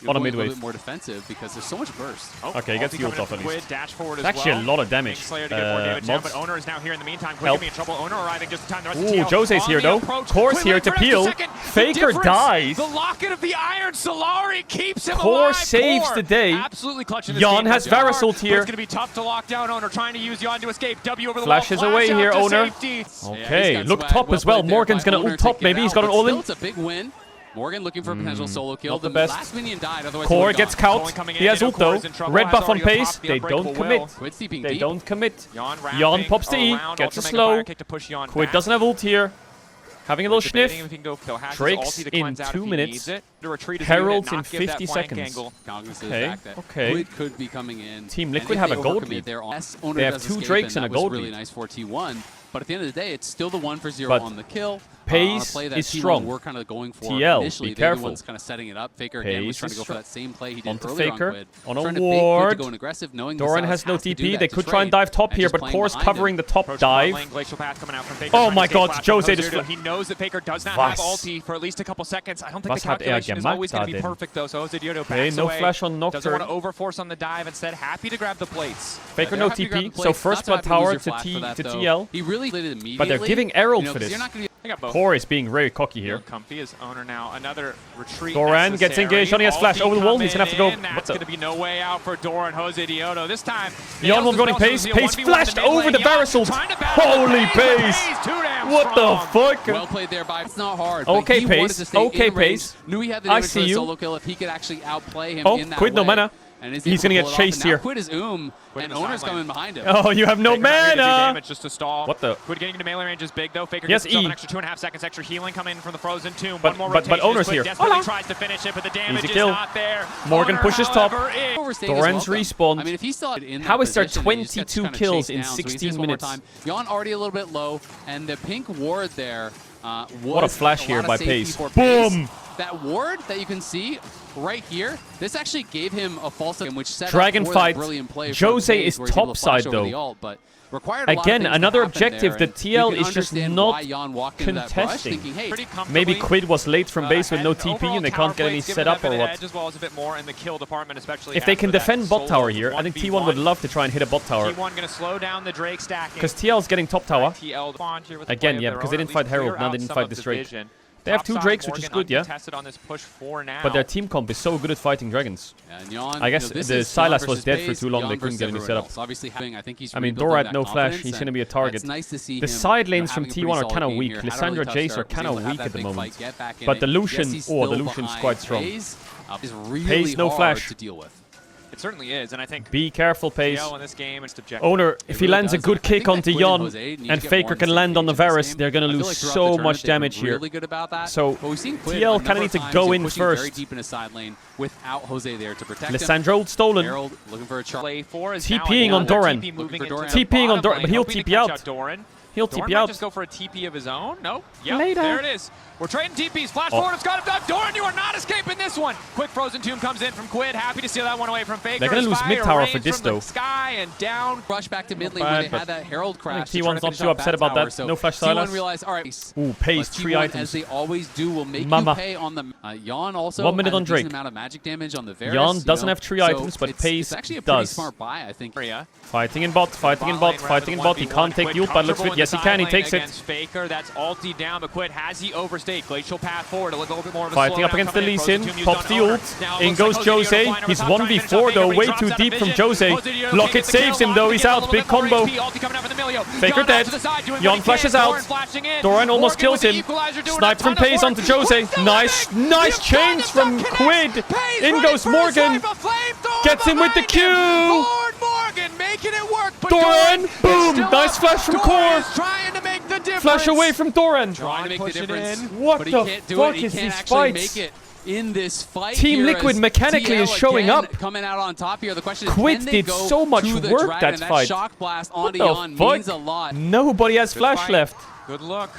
on a mid wave. More defensive because there's so much burst. Okay, he gets the ult off at least. It's actually a lot of damage. But Owner is now here in the meantime. Quid be in trouble. Owner arriving just in time. Ooh, Jose's here though. Core's here to peel. Faker dies. The locket of the Iron Solari keeps him alive. Core saves the day. Absolutely clutching. Yon has Varus ult here. It's going to be tough to lock down Owner, trying to use Yon to escape. W over the Flashes wall. away here, Owner. Safety. Okay, look top as well. Morgan's going to ult top maybe. He's got an all-in. It's a big win. Morgan looking for a potential solo kill. The best. Last minion died, otherwise Core gets caught. He has ult though. Red buff on pace. They don't commit. They don't commit. Yon pops the E. Gets a slow. Quid doesn't have ult here. Having a little sniff. Drake's in 2 minutes. Herald's in 50 seconds. Okay, okay. Quid could be coming in. Team Liquid have a gold lead. They have 2 Drakes and a gold lead. Really nice for T1. But at the end of the day, it's still the 1-for-0 on the kill. Pace is strong. We're kind of going for TL, initially. be careful. The ones kind of setting it up. Faker again was trying to go for that same play he did onto earlier Faker, on Quid. on a ward. Doran has no TP. They could try and dive top here, but Core's covering the top dive. Oh my god, Jose just... He knows that Faker does not have ulti for at least a couple seconds. I don't think the calculation is always going to be perfect though, so Jose Diodo backs no away. flash on Nocturne. Doesn't want to overforce on the dive, instead happy to grab the plates. Faker no TP, so first blood tower to TL. He really did it immediately. But they're giving Herald for this. Core is being very cocky here. Comfy is Owner now. Another retreat. Doran gets engaged. Only has flash over the wall. He's gonna have to go. That's gonna be no way out for Doran. Jose Diodo. This time. Yon will running pace. Pace flashed over the Varus ult. Holy pace! What the fuck? Well played there by. It's not hard. Okay pace. Okay pace. Knew he had the damage for the solo kill if he could actually outplay him in that Quid no way. mana. And he's gonna get chased here. Quid is and Owner's coming behind him. Oh, you have no mana! Just to stall. What the? Quid getting into melee range is big though. Faker yes, gets an extra 2.5 seconds, extra healing coming in from the frozen tomb. But, one more rotation. But Owner's here. Desperately tries to finish it, but the damage is not there. Morgan Owner, pushes top. Doran's respawned. I mean, if he still in how is there position, 22 kills in 16 minutes? Yon already a little bit low, and the pink ward there what a flash here by Pace. Boom! That ward that you can see right here, this actually gave him a false in which set Dragon up for fight. that brilliant play. Jose is top side though. Again, another objective that TL is just not contesting. Maybe Quid was late from base with no TP and they can't get any setup or what. If they can defend bot tower here, I think T1 would love to try and hit a bot tower. Because TL's getting top tower. Again, yeah, because they didn't fight Herald, now they didn't fight this Drake. They have 2 Drakes, which is good, yeah. But their team comp is so good at fighting dragons. I guess the Sylas was dead for too long, they couldn't get any setup. I mean, Dora had no flash, he's going to be a target. The side lanes from T1 are kind of weak. Lissandra Jace are kind of weak at the moment. But the Lucian's quite strong. Pays no flash. It certainly is, and I think be careful, Pace. in this game, it's Owner, if he lands a good kick onto Yon and Faker can land on the Varus, they're going to lose so much damage here. So TL kind of needs to go in first. Lissandra ult stolen. TPing on Doran. TPing on Doran, but he'll TP out. He'll TP out. Just go for a TP of his own? No. Yep, Later. There it is. We're trading TPs. Flash forward. It's got him done. Doran, you are not escaping this one. Quick Frozen Tomb comes in from Quid. Happy to steal that one away from Faker. They're going to lose mid tower for this, though. Sky and down. Rush back to mid lane where they had that Herald crash. I think T1's not too upset about that. No flash Sylas. Realized, all right. Ooh, pays 3 items. As they always do, will make you pay on the Yon also. 1 minute on Drake. Amount of magic damage on the Varus, Yon doesn't have 3 items, but pays it's actually a does. Smart buy, I think. Fighting in bot, fighting in bot, fighting in bot. He can't take the ult, but looks good. Yes, he can. He takes it. Faker, that's ulti down, but Quid has he overstayed. Glacial path forward. A little bit more of a fighting up against the Lee Sin. Pops the ult. In goes Jose. He's 1v4 though. Way too deep from Jose. Locket saves him though. He's out. Big combo. Faker dead. Yon flashes out. Doran almost kills him. Snipe from Pace onto Jose. Nice chains from Quid. In goes Morgan. Gets him with the Q. Doran. Boom. Nice flash from Core. Flash away from Doran. Trying to make the difference. What the fuck is these fights? In this fight, Team Liquid mechanically is showing up. Coming out on top here. The question is, Quid did so much work that fight. Shock blast What onto the Yon means a lot. fuck? Nobody has flash left. Good look.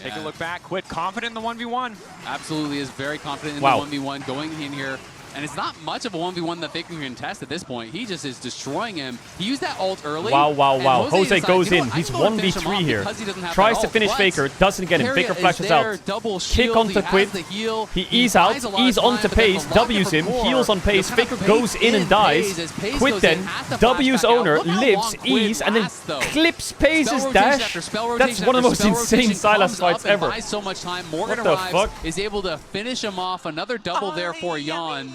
Take a look back. Quid confident in the 1v1. Absolutely is very confident in the 1v1 going in here. And it's not much of a 1v1 that Faker can contest at this point. He just is destroying him. He used that ult early. Wow. Jose goes in. He's 1v3 here. Tries to finish Faker. Doesn't get him. Faker flashes out. Kick onto Quid. He E's out. E's onto Pace. W's him. Heals on Pace. Faker goes in and dies. Quid then. W's owner. Lives. E's. And then clips Pace's dash. That's one of the most insane Sylas fights ever. What the fuck? Is able to finish him off. Another double there for Yon.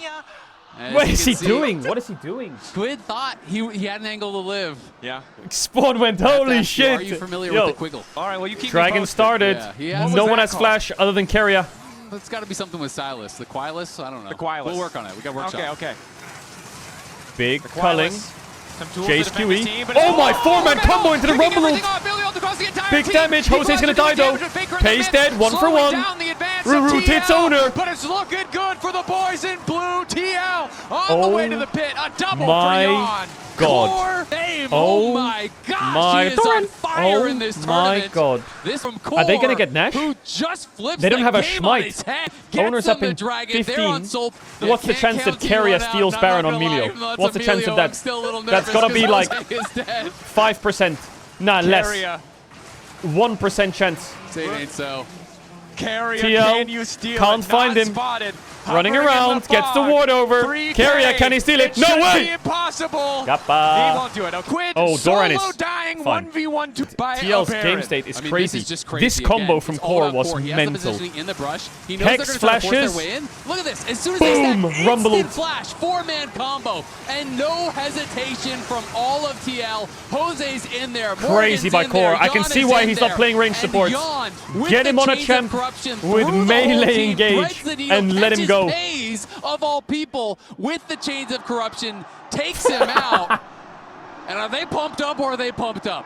What is he doing? What is he doing? Quid thought he had an angle to live. Yeah. Spawn went, holy shit. Are you familiar with the Quiggle? All right, well, you keep Dragon started. Yeah, no one has flash other than Keria. It's got to be something with Sylas. The Quilus? I don't know. The Quilus. We'll work on it. We got workshop. Okay. Big culling. Jace QE. Oh my, 4-man combo into the Rumble ult. Big damage. Jose's gonna die though. Pace dead. 1 for 1. Ruru hits owner. But it's looking good for the boys in blue. TL on the way to the pit. A double for Yon. God. Oh my gosh, he is on fire in this tournament. My God. This from Core, are they gonna get Nash? Who just flips they don't have a Schmite. Owner's up in 15. What's the chance that Keria steals Baron on Melio? What's the chance of that? That's gotta be like 5%. Nah, less. 1% chance. Say it ain't so. Keria, TL can you steal can't find him. Spotted. Running around, gets the ward over. Keria, can he steal it? No way! Impossible. Kappa. He won't do it. Quid. Doran is dying. fine. 1v1 by TL's Baron. game state is crazy. This is just crazy. This combo Again, from it's Core all was Core. He has the mental. positioning in the brush. He knows Hex they're gonna try to force flashes. their way in. Look at this. As soon as Boom, they stack, Rumble instant ult. flash, 4-man combo, and no hesitation from all of TL. Jose's in there. Crazy by Core. I can see why he's not playing range supports. Get him on a champ with melee engage and let him go. Of all people, with the chains of corruption, takes him out. And are they pumped up or are they pumped up?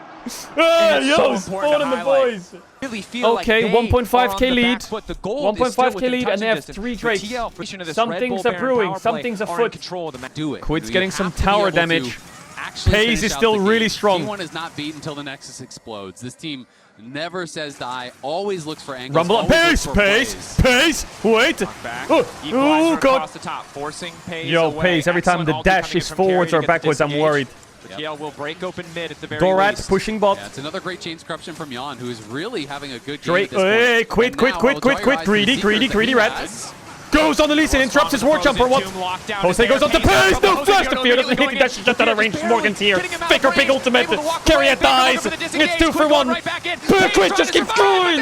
Yo, Spawn and the boys. Okay, 1.5k lead. 1.5k lead, and they have 3 Drakes. Some things are brewing, some things are afoot. Quid's getting some tower damage. actually Pace finish is out still the game. really strong. T1 is not beaten until the Nexus explodes. This team never says die, always looks for angles. Rumble. always Pace, looks for Pace, plays. Pace. Wait. Back. Oh, Equalizer God. across the top, forcing Pace Yo, away. Pace, every time Excellent the ulti dash coming is in from forwards Carry or to get the backwards, I'm disengage. worried. The TL will break open mid at the very Dorat least. pushing bot. Yeah, it's another great chain corruption from Jan, who is really having a good game Drake, at this point. hey, quit, And quit, now quit, I'll quit, draw your quit. eyes to Greedy, the greedy, secrets greedy, that rat. he has. Goes on the Lee Sin, interrupts his ward jump for what? Jose goes up to Pace. No flash to fear. Doesn't hit the dash. Just out of range. Morgan's here. Faker, big ultimate. Carrier dies. It's 2 for 1. Quit just keeps going.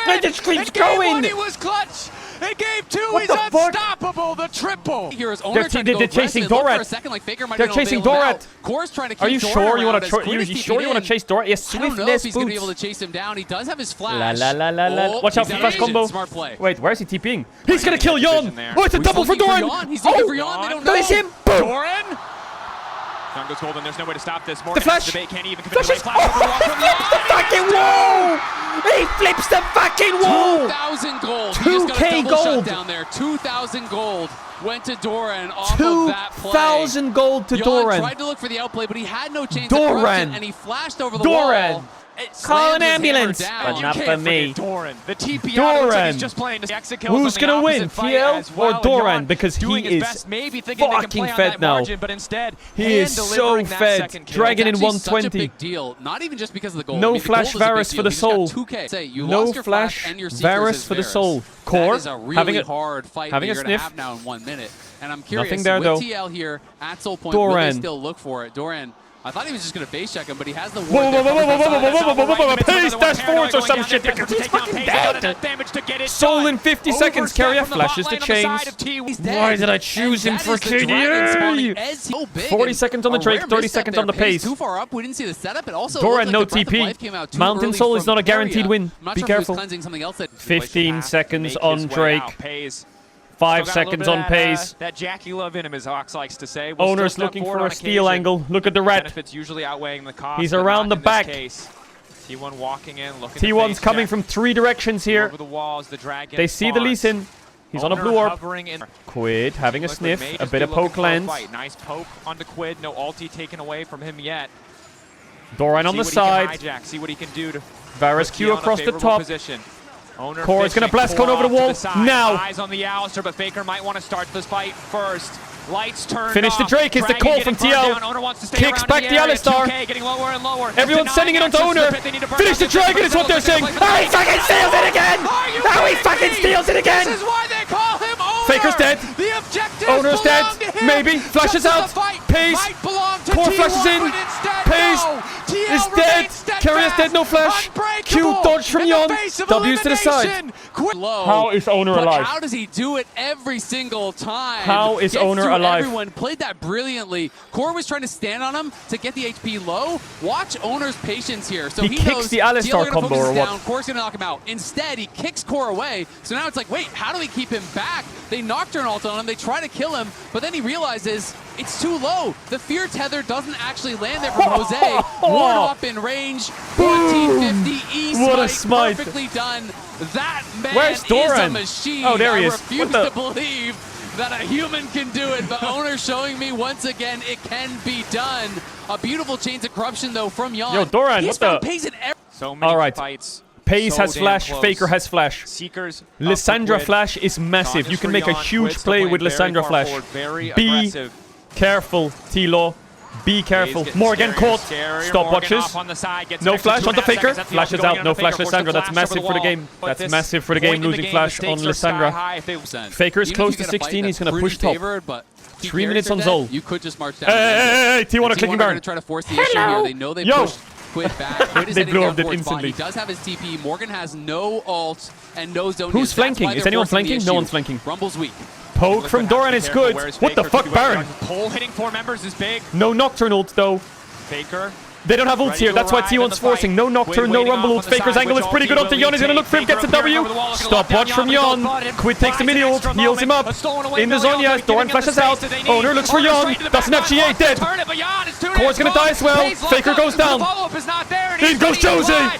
It just keeps going. He was clutch. In game 2, What he's the fuck? unstoppable. The triple. Here's Owner trying to go They're chasing aggressive. Looked Dorat. for a second like Faker might They're have been chasing able to bail him Dorat. out. Core's trying to keep Are you Doran sure you around want as to? Quinn is You sure you want to keeping chase Dorat? Yes, in. I don't know if swiftness he's going to be able to boots. chase him down. He does have his La flash. la la la la. Oh, Watch out for he's flash got combo. Smart play. Wait, where is he TPing? He's gonna kill Yon. there. Oh, it's a He's double for looking Doran. Jan. He's looking for Jan. They don't know. That is him. Boom. Doran. Down goes Golden. There's no way to stop this. Morgan flash. has the bait, can't even commit Flashes. the right flash. Oh, he flips the fucking wall. He flips the fucking wall. 2,000 gold. He just got a 2K double shut gold. down there. 2,000 gold went to Doran off of that play. 2,000 gold to Jan Doran. tried to look for the outplay, but he had no chance Doran. of corruption, and he flashed over the Doran. wall. It Call slammed an his hammer ambulance. down. But not for me. Doran. The TP Doran. looks like he's just playing the exit kills Who's on the gonna win, opposite fight TL as well. or Doran? Jan Because doing he his is best, maybe thinking they can fucking play on fed that now. margin, but instead He is so hand-delivering that fed. second kill. Dragon in It's actually such a 120. big deal, not even just because of the gold. No I mean, the flash gold is a big Varus for deal. the He just got soul. 2K. Say, you No lost your flash and your Varus Seekers for the as soul. Varus. Core That is a really having a- hard fight having that a you're going sniff. to have now in 1 minute. And I'm curious, Nothing there, with though. TL here at Soul Point, will they Doran. still look for it? Doran, I thought he was just going to base check him, but he has the ward Whoa, whoa, there. whoa, whoa, whoa, whoa, whoa, whoa, whoa, whoa, Pace dash forwards or some shit because he's fucking dead. Soul in 50 seconds. Carrier flashes the chains. Why did I choose him for KDA? 40 seconds on the Drake, 30 seconds on the Pace. Too far up, we didn't see the setup. It also Doran, looked no like the Breath of Life came out TP. too Mountain early Soul is from not a guaranteed Carrier. win. I'm not Be sure if he was careful. cleansing something else that 15 seconds on Drake. 5 seconds on Pace. That Jackie Love in him, as Ox likes to say. Owner's looking for a steal angle. Look at the rat. Benefits usually outweighing the cost. He's but around not the in this back. case. T1 walking in, looking. T1's coming from 3 directions here. Over the walls, the dragon. They see the Lee Sin. He's on a blue orb. In. Quid having a Liquid sniff. may A just bit be of looking poke for a lands. fight. Nice poke onto Quid. No ulti taken away from him yet. Doran on the See what he side. can hijack. See what he can do to Varus put Q T on a across the favorable top. position. Owner Core is gonna fishing. blast Core cone over the off to wall. side. Now. Eyes on the Alistair, but Faker might want to start this fight first. Lights turned Finish the off. Drake is the Dragon call getting from burned TL. down. Owner wants to stay Kicks around back in the area. Alistar. 2K getting lower and lower. Everyone's sending it onto Denying Owner. access to the pit. They need to burn Finish the down this dragon is what they're saying. Oh, he fucking steals it again. Oh, he fucking steals it again. This is why they call him Owner. Faker's dead. The objective Owner's dead. belong to him. Maybe. Flashes Just as out. the fight Pace. might belong to Core T1, flashes in. but instead, Pace no. TL is dead. remains steadfast, Carrier's dead. No flash. Q unbreakable dodge from in the Yon. face of W's to the side. elimination. Quick. Low. How is Owner But alive? how does he do it every single time? How is Gets Owner through alive? Everyone played that brilliantly. Core was trying to stand on him to get the HP low. Watch Owner's patience here. So He he kicks knows the Alistar TL gonna combo focus or what? down, Core's gonna knock him out. Instead, he kicks Core away. So now it's like, wait, how do we keep him back? They Nocturne ult on him. They try to kill him, but then he realizes it's too low. The fear tether doesn't actually land there from Jose. Ward up in range. 1450 E What a smite. Perfectly done. That man Where's is a Doran? machine. Oh, there he is. I refuse What the- to believe that a human can do it, but Owner showing me once again it can be done. A beautiful chains of corruption though from Jan. Yo, Doran, He's what found the- pace in every So many All right. fights. Pace so has damn flash. close. Faker has flash. Seekers. Lissandra Quid. flash is massive. Sonya's You can for make a Jan. huge Quid's play playing with very Lissandra far flash. forward, very Be aggressive. careful, Tlaw. Be careful. Getting Morgan scarier, caught. scarier. Stop Morgan watches. off on the side, gets No an extra flash on the 2.5 Faker. seconds. That's the Flashes option going out. on No the flash Faker. Forced to Lissandra. That's flash over massive for the wall. game. But That's this massive for the game. point in Losing flash the on stakes are sky Lissandra. high if they- Faker is Even close if you to get a fight 16. He's that's going to push pretty top. favored, but two 3 minutes carries on are dead, Zol. You could just march down. Hey, T1 And clicking T1 are burn. going to try to force the issue here. They know they Yo. pushed Quid back. Quid is They heading blew down up it towards bot. instantly. He does have his TP. Morgan has no ult and no zone. Who's That's flanking? why Is they're anyone forcing the flanking? No issue. one's flanking. Rumble's weak. Poke from Doran is good. What the fuck, Baron? Pole hitting 4 members is big. No Nocturne ult though. Faker. They don't have ults Ready here. to That's why arrive in T1's the forcing. fight. No Nocturne, no Waiting Rumble off ult. on the Faker's side, angle is which pretty good. ulti Onto will Yon is gonna take. look for him. Gets a Faker W. over the wall, looking to Stop lock down watch from Yon, Yon. but he goes bottom. Quid takes the mini ult. Extra Heals him moment. up. A stolen away In the from Yon, Zonya. but Doran giving him flashes the out. space that they need. Owner looks for Owner Yon. straight to the Doesn't back have line. GA. Wants to Dead. turn it, but Yon is too Core's gonna die as well. Pace locked Faker up. goes The down. follow-up is not there, and In goes he's ready to Jose. ride.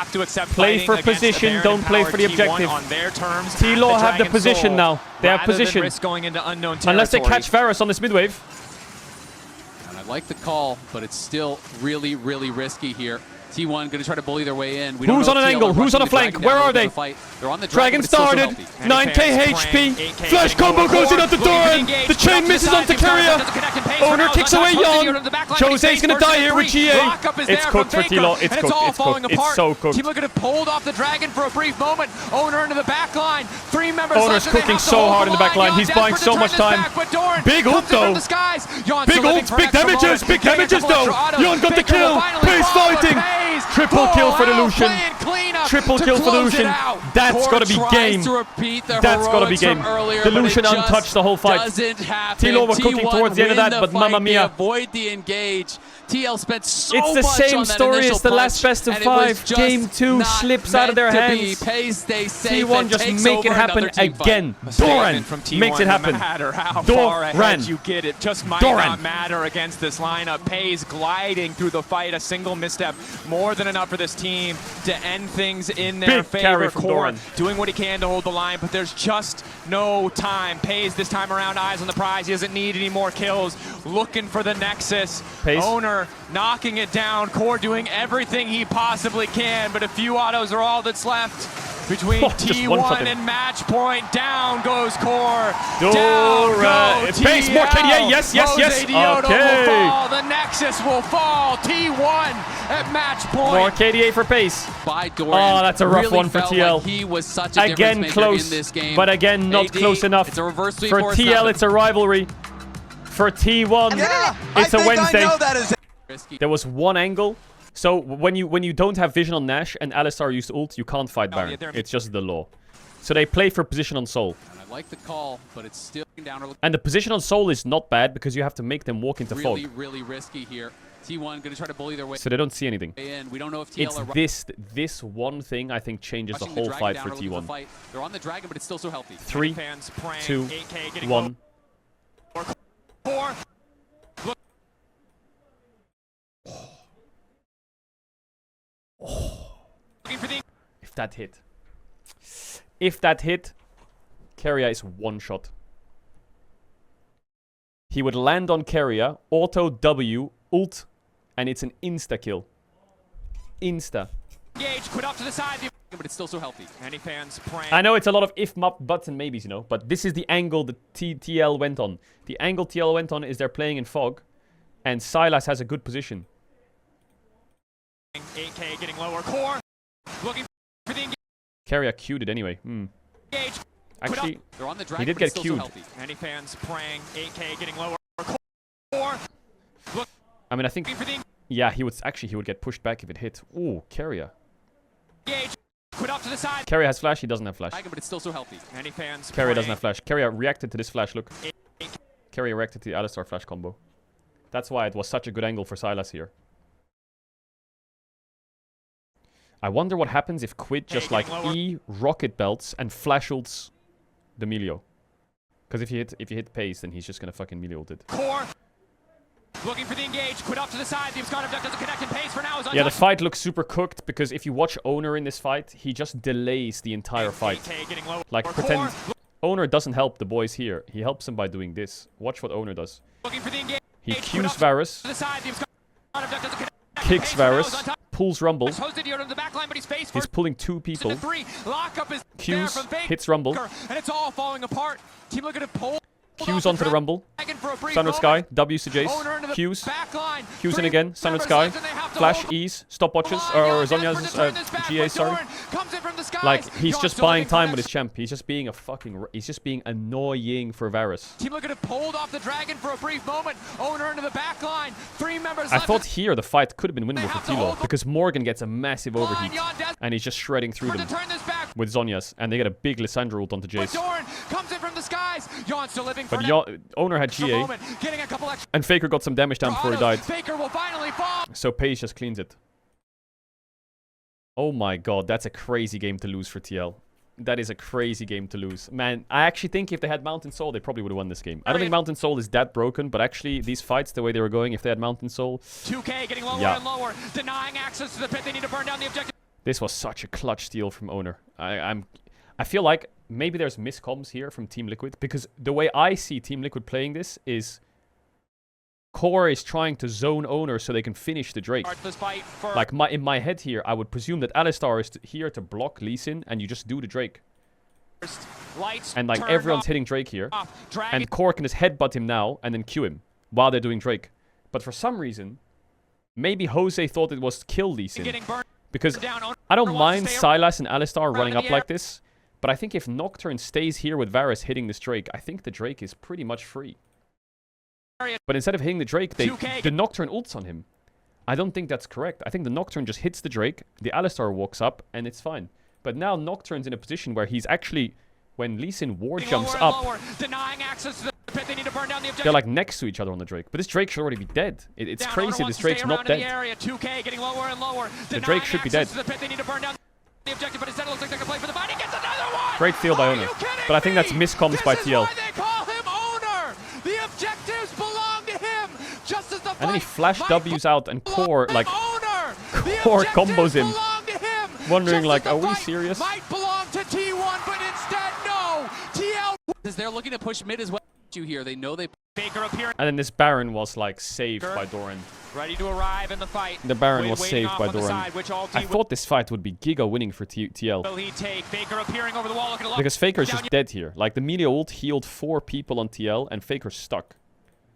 have to accept Play for position, don't play for the objective. On their terms. Tlaw have the position now. They have position. Risk going into unknown unless they catch Varus on this mid wave. And I like the call, but it's still really, really risky here. T1 going to try to bully their way in. Who's on an angle? Who's on a flank? Where are they? They're on the Dragon started. 9k HP. Flash combo goes in at the Doran. The chain misses onto Keria. Owner kicks away Yon. Jose's going to die here with GA. It's cooked for Tlaw. It's cooked. It's cooked. It's so cooked. Team could have pulled off the Dragon for a brief moment. Owner into the back line. 3 members Owner's cooking so hard in the back line. He's buying so much time. Big ult though. Big ult. Big damages. Big damages though. Yon got the kill. Pace fighting. Triple kill for the Lucian. Triple kill for the Lucian. That's got to be game. That's got to be game. The Lucian untouched the whole fight. Tlaw were cooking towards the end of that, but mamma mia. Avoid the engage. TL spent so it's the same story as the last best of 5. Game 2 slips out of their hands. T1 just make it happen again. Doran makes it happen. No matter how far ahead you get, it just might not matter against this lineup. Pays gliding through the fight. A single misstep, more than enough for this team to end things in their favor. Core doing what he can to hold the line, but there's just no time. Pays this time around, eyes on the prize. He doesn't need any more kills. Looking for the Nexus. Owner knocking it down. Core doing everything he possibly can, but a few autos are all that's left. Between T1 and match point, down goes Core. Down goes Pace, more KDA, yes, yes, yes. Okay. The Nexus will fall. T1 at match point. More KDA for Pace. By Doran. Oh, that's a rough really one for TL. Like he was such a again close, in this game. But again not close enough. It's a reverse for TL, it's a rivalry. For T1, it's a Wednesday. There was one angle. So when you don't have vision on Nash and Alistar used ult, you can't fight Baron. It's just the law. So they play for position on Soul. And I like the call, but it's still down. And the position on Soul is not bad because you have to make them walk into fog. Really risky here. T1 going to try to bully their way. So they don't see anything. We don't know if TL it's this one thing I think changes the whole fight for T1. They're on the Dragon, but it's still so healthy. 3, 2, 1. If that hit. If that hit, Keria is one shot. He would land on Keria, auto W, ult, and it's an insta-kill. Insta. Quit up to the side, but it's still so healthy. Any fans praying. I know it's a lot of if, buts, and maybes, you know, but this is the angle that TL went on. The angle TL went on is they're playing in fog, and Sylas has a good position. 8k getting lower. Core looking for the engage. Keria queued it anyway. Actually, they're on the Dragon, he did get queued. Any fans praying. 8k getting lower. Core. I mean, I think, yeah, he would get pushed back if it hit. Ooh, Keria. Quit up to the side. Keria has flash. He doesn't have flash. But it's still so healthy. Any fans Keria doesn't have flash. Keria reacted to this flash. Look. Keria reacted to the Alistar flash combo. That's why it was such a good angle for Sylas here. I wonder what happens if Quid just like E rocket belts and flash ults the Melio. Because if you hit Pace, then he's just gonna fucking Melio ult it. Core looking for the engage. Quit up to the side. The Abscond Abduct doesn't connect, and Pace for now is yeah, the fight looks super cooked because if you watch Owner in this fight, he just delays the entire fight. Like pretend Owner doesn't help the boys here. He helps them by doing this. Watch what Owner does. He Qs Varus, kicks Varus, pulls Rumble. He's pulling 2 people. Qs, hits Rumble. Qs onto the Rumble. Sunred Sky, W's to Jace. Qs. Qs in again. Sunred Sky. Flash, E's, stopwatches, or Zhonya's GA, sorry. Like, he's just buying time with his champ. He's just being he's just being annoying for Varus. Team Liquid have pulled off the Dragon for a brief moment. Owner into the back line. 3 members I thought here the fight could have been winnable for Tlaw because Morgan gets a massive overheat and he's just shredding through them with Zhonya's, and they get a big Lissandra ult onto Jace. Comes in from the skies. Still living but Owner had GA, and Faker got some damage down before he died. So Paige just cleans it. Oh my god, that's a crazy game to lose for TL. That is a crazy game to lose. Man, I actually think if they had Mountain Soul, they probably would have won this game. I don't think Mountain Soul is that broken, but actually, these fights, the way they were going, if they had Mountain Soul... 2k getting lower and lower, denying access to the pit. They need to burn down the objective. This was such a clutch steal from Owner. I feel like maybe there's miscoms here from Team Liquid, because the way I see Team Liquid playing this is Core is trying to zone Owner so they can finish the Drake. Like, in my head here, I would presume that Alistar is here to block Lee Sin, and you just do the Drake. And, like, everyone's hitting Drake here. And Core can just headbutt him now, and then Q him, while they're doing Drake. But for some reason, maybe Jose thought it was kill Lee Sin. Because I don't mind Sylas and Alistar running up like this, but I think if Nocturne stays here with Varus hitting this Drake, I think the Drake is pretty much free. But instead of hitting the Drake, the Nocturne ults on him. I don't think that's correct. I think the Nocturne just hits the Drake, the Alistar walks up, and it's fine. But now Nocturne's in a position where he's actually, when Lee Sin ward jumps up, they're like next to each other on the Drake. But this Drake should already be dead. It's crazy this Drake's not dead. The Drake should be dead. Great steal by Owner. But I think that's miscomms by TL. And then he flash W's out and Core, like, Core combos him. Wondering, like, are we serious? Might belong to T1, but instead, no. TL. They're looking to push mid as well. Here, they know they. Baker appearing. And then this Baron was, like, saved by Doran. Ready to arrive in the fight. The Baron was saved by Doran. I thought this fight would be giga winning for TL. Will he take Faker appearing over the wall, because Faker's just dead here. Like, the melee ult healed 4 people on TL, and Faker's stuck.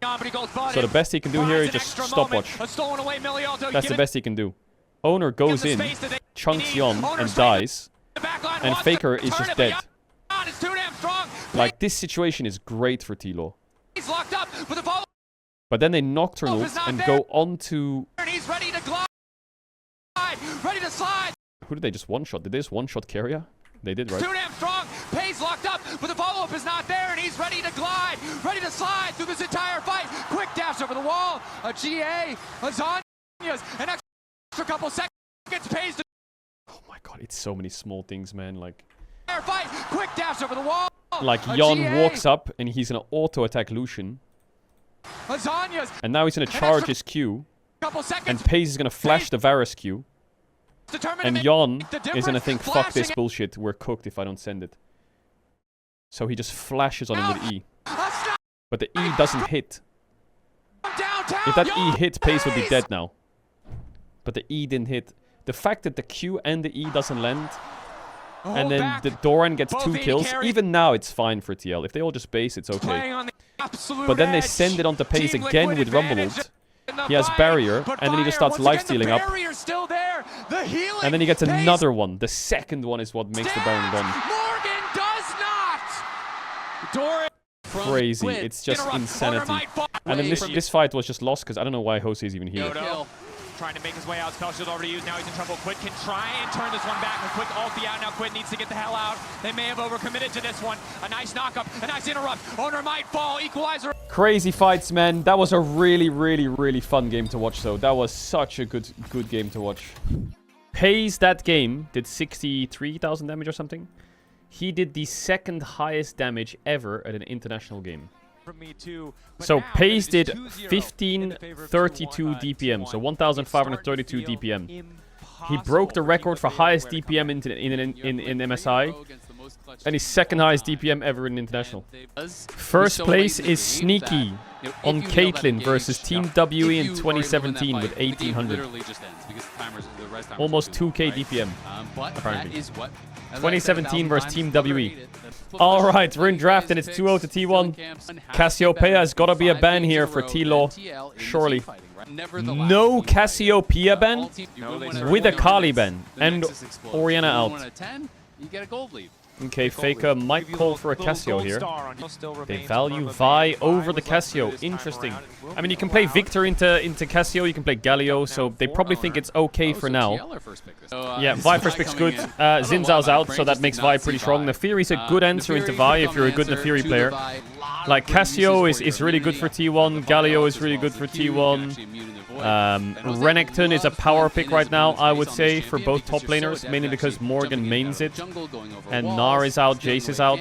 So the best he can do here is just stopwatch. That's the best he can do. Owner goes in, chunks Yon, and dies. And Faker is just dead. Like, this situation is great for Tlaw. But then they Nocturne ult and go on to... Who did they just one-shot? Did they just one-shot Keria? They did, right? Too damn strong. Pays locked up, but the follow-up is not there, and he's ready to glide, ready to slide through this entire fight. Quick dash over the wall. A GA, a Zhonya's, an extra couple seconds. Pays. Oh my god, it's so many small things, man. Like, fight. Quick dash over the wall. Like, Yon walks up, and he's gonna auto-attack Lucian. And now he's gonna charge his Q. And Pays is gonna flash the Varus Q. And Yon is gonna think, fuck this bullshit, we're cooked if I don't send it. So he just flashes on him with E. But the E doesn't hit. If that E hit, Pace would be dead now. But the E didn't hit. The fact that the Q and the E doesn't land, and then the Doran gets 2 kills, even now it's fine for TL. If they all just base, it's okay. But then they send it onto Pace again with Rumble ult. He has barrier, and then he just starts lifestealing up. And then he gets another one. The second one is what makes the Baron gone. Morgan does not. Crazy. It's just insanity. And then this fight was just lost because I don't know why Jose is even here. Trying to make his way out. Spell shield already used. Now he's in trouble. Quid can try and turn this one back. A quick ulti out. Now Quid needs to get the hell out. They may have overcommitted to this one. A nice knockup. A nice interrupt. Owner might fall. Equalizer. Crazy fights, man. That was a really, really, really fun game to watch, though. That was such a good game to watch. Pays that game did 63,000 damage or something. He did the second highest damage ever at an international game. So Pays did 1532 DPM, so 1532 DPM. He broke the record for highest DPM in MSI, and his second highest DPM ever in international. First place is Sneaky on Caitlyn versus Team WE in 2017 with 1800. Almost 2k DPM, apparently. 2017 versus Team WE. Alright, we're in draft and it's 2-0 to T1. Cassiopeia has got to be a ban here for Tlaw, surely. No Cassiopeia ban with a Kali ban and Orianna out. Okay, Faker might call for a Cassio here. They value Vi over the Cassio. Interesting. I mean, you can play Victor into Cassio, you can play Galio, so they probably think it's okay for now. Yeah, Vi first pick's good. Xin Zhao's out, so that makes Vi pretty strong. Neferi's a good answer into Vi if you're a good Neferi player. Like, Cassio is really good for T1, Galio is really good for T1. Renekton is a power pick right now, I would say, for both top laners, mainly because Morgan mains it. And Gnar is out, Jace is out.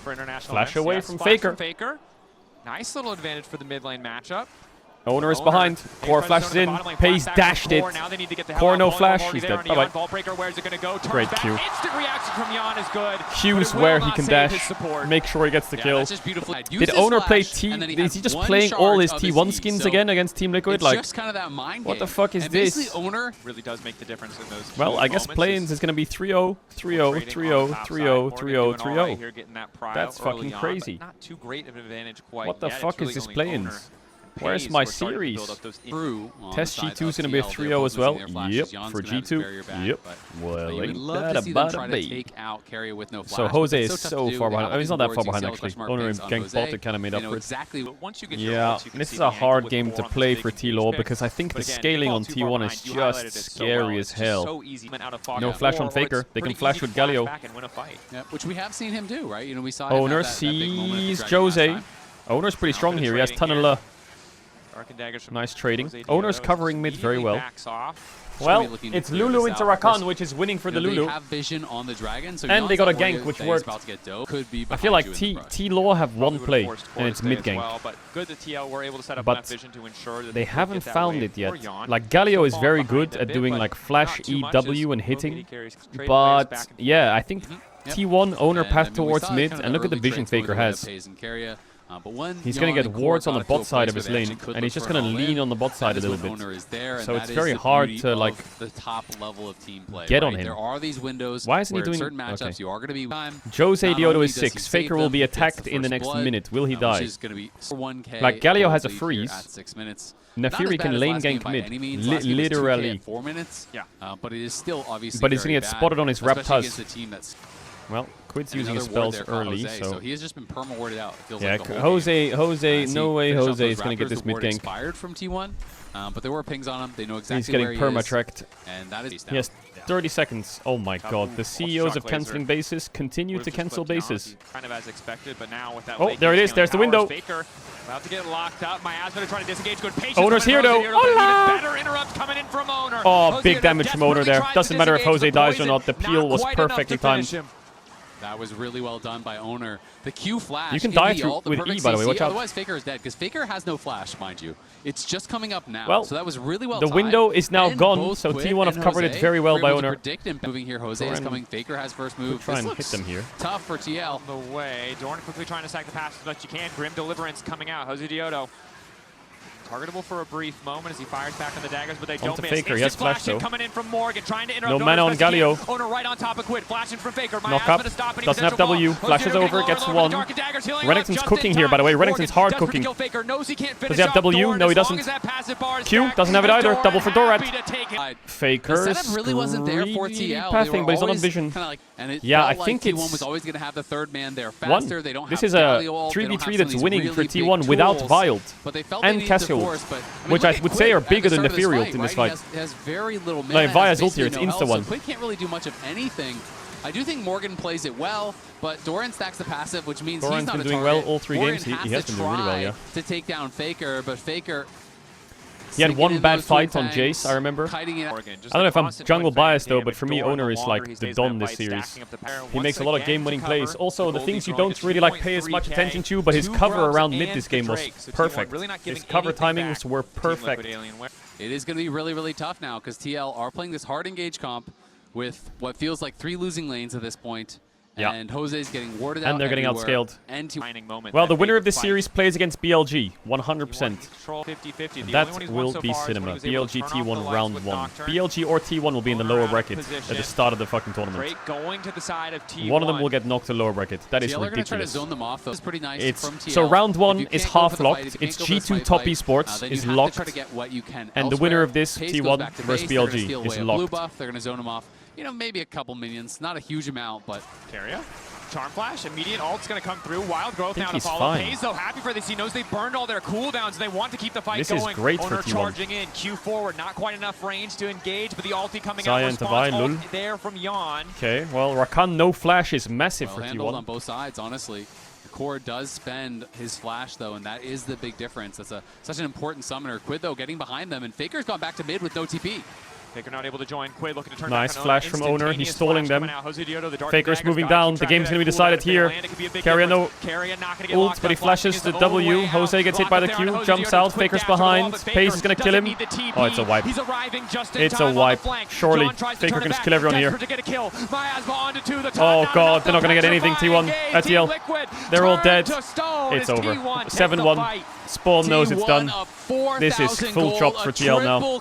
for international Flash events. away Yes, from flash Faker. Faker. Nice little advantage for the mid lane matchup. Owner is behind. Core flashes in. Pays dashed it. Core no flash. He's dead. Bye-bye. Ballbreaker, where's it going to go? Turns Great back. Q. Instant reaction from Jan is good. Q's where he can dash. Make sure he gets the kill. That's just beautiful. Did Owner play T? Is he just playing all his T1 skins again against Team Liquid? It's Like, just kind of that mind what game. the fuck is and this? Basically, Owner really does make the difference in those. Well, I guess Plains is going to be 3-0, 3-0, 3-0, 3-0, 3-0, 3-0. That's fucking crazy. Not too great of an advantage quite What the yet. fuck is this Plains? Where's my series? Test G2 is going to be a 3-0 as well. Yep, for G2. Yep. Well, ain't that about a B. So Jose is so far behind. I mean, he's not that far behind, actually. Owner and Gang Baltic kind of made up for it. Yeah, this is a hard game to play for Tlaw because I think the scaling on T1 is just scary as hell. No flash on Faker. They can flash with Galio. Which we have seen him do, right? You know, we saw Owner sees Jose. Owner's pretty strong here. He has ton of Nice trading. Owner's covering mid very well. Well, it's Lulu into Rakan, which is winning for the Lulu. They have vision on the dragon, so and they got a gank, which worked. I feel like Tlaw have one play, and it's mid gank. But good that TL were able to set up enough vision to ensure that they haven't found it yet. Like, Galio is very good at doing like flash EW and hitting. But yeah, I think T1 owner path towards mid, and look at the vision Faker has. He's going to get wards on the bot side of his lane, and he's just going to lean on the bot side a little bit. So it's very hard to like get on him. Why isn't he doing? Okay. Jose Diodo is 6. Faker will be attacked in the next minute. Will he die? Like, Galio has a freeze. Nefiri can lane gank mid, literally. But he's going to get spotted on his Raptors. Well, Quid's using his spells early, so he has just been perma-warded out. Yeah, Jose, no way Jose is going to get this mid gank. Inspired from T1, but there were pings on him. They know exactly he's getting where perma-tracked. And that is he has 30 seconds. Oh my god, the CEOs of cancelling bases continue to cancel bases. Kind of as expected, but now with that there it is. There's the window. Faker about to get locked up. Miasma trying to disengage. Good patience. Owner's here though. Better interrupt coming in from Owner. Oh, big damage from Owner there. Doesn't matter if Jose dies or not. The peel was perfectly timed. That was really well done by Owner. The Q flash. You can die through with E, by the way. Watch out. Otherwise, Faker is dead because Faker has no flash, mind you. It's just coming up now. Well, so that was really well. The window is now gone, so T1 have covered it very well by Owner. Moving here, Jose is coming. Faker has first move. Try and hit them here. Tough for TL. On the way, Dorn quickly trying to sack the pass as much as you can. Grim Deliverance coming out. Jose Diodo. Targetable for a brief moment as he fires back on the daggers, but they don't miss. Faker. He has flash though. Coming in from Morgan, trying to interrupt. No mana on Galio. Owner right on top of Quid, flashing from Faker. Knock up. Doesn't have W. Flashes over, gets one. Renekton's cooking here, by the way. Renekton's hard cooking. Does he have W? No, he doesn't. Q doesn't have it either. Double for Dorat. Faker's really wasn't there for TL. Pathing, but he's not on vision. Yeah, I think it's T1 was always going to have the third man there faster. They don't have this is a 3v3 that's winning for T1 without Vild and Cassio, which I would say are bigger than the Nefiri ult in this fight. Has very little mana. Like Via's ult here, it's insta-1. Quid can't really do much of anything. I do think Morgan plays it well, but Doran stacks the passive, which means he's not been a doing target. well all 3 games. He has been doing really well, yeah. To take down Faker, but Faker... He had one bad fight on Jace, I remember. I don't know if I'm jungle biased though, but for me, Owner is like the Don this series. He makes a lot of game-winning plays. Also, the things you don't really like pay as much attention to, but his cover around mid this game was perfect. His cover timings were perfect. It is going to be really, really tough now because TL are playing this hard engage comp with what feels like 3 losing lanes at this point. Yeah. And Jose's getting warded out. And they're getting outscaled. And well, the winner of this series plays against BLG, 100%. That will be cinema. BLG T1 round 1. BLG or T1 will be in the lower bracket at the start of the fucking tournament. One of them will get knocked to lower bracket. That is ridiculous. So round 1 is half locked. It's G2 Top Esports is locked. And the winner of this, T1 versus BLG, is locked. They're going to zone him off. You know, maybe a couple minions. Not a huge amount, but... Keria, Charm Flash, immediate ult's going to come through. Wild Growth now to follow. Pays, though, happy for this. He knows they burned all their cooldowns. They want to keep the fight going. This is great for T1. Charging in. Q forward, not quite enough range to engage, but the ulti coming out. Response there from Yon. Okay, well, Rakan no flash is massive for T1. On both sides, honestly. The core does spend his flash, though, and that is the big difference. That's such an important summoner. Quid, though, getting behind them, and Faker's gone back to mid with no TP. Faker not able to join. Quid looking to turn nice back flash from Owner. He's stalling them. Faker's moving down. The game's going to be decided here. Keria no ult, but he flashes the W. Jose gets hit by the Q. Jumps out. Faker's behind. Pace is going to kill him. Oh, it's a wipe. It's a wipe. Surely Faker can just kill everyone here. Oh god, they're not going to get anything. T1, TL. They're all dead. It's over. 7-1. Spawn knows it's done. This is full chops for TL now.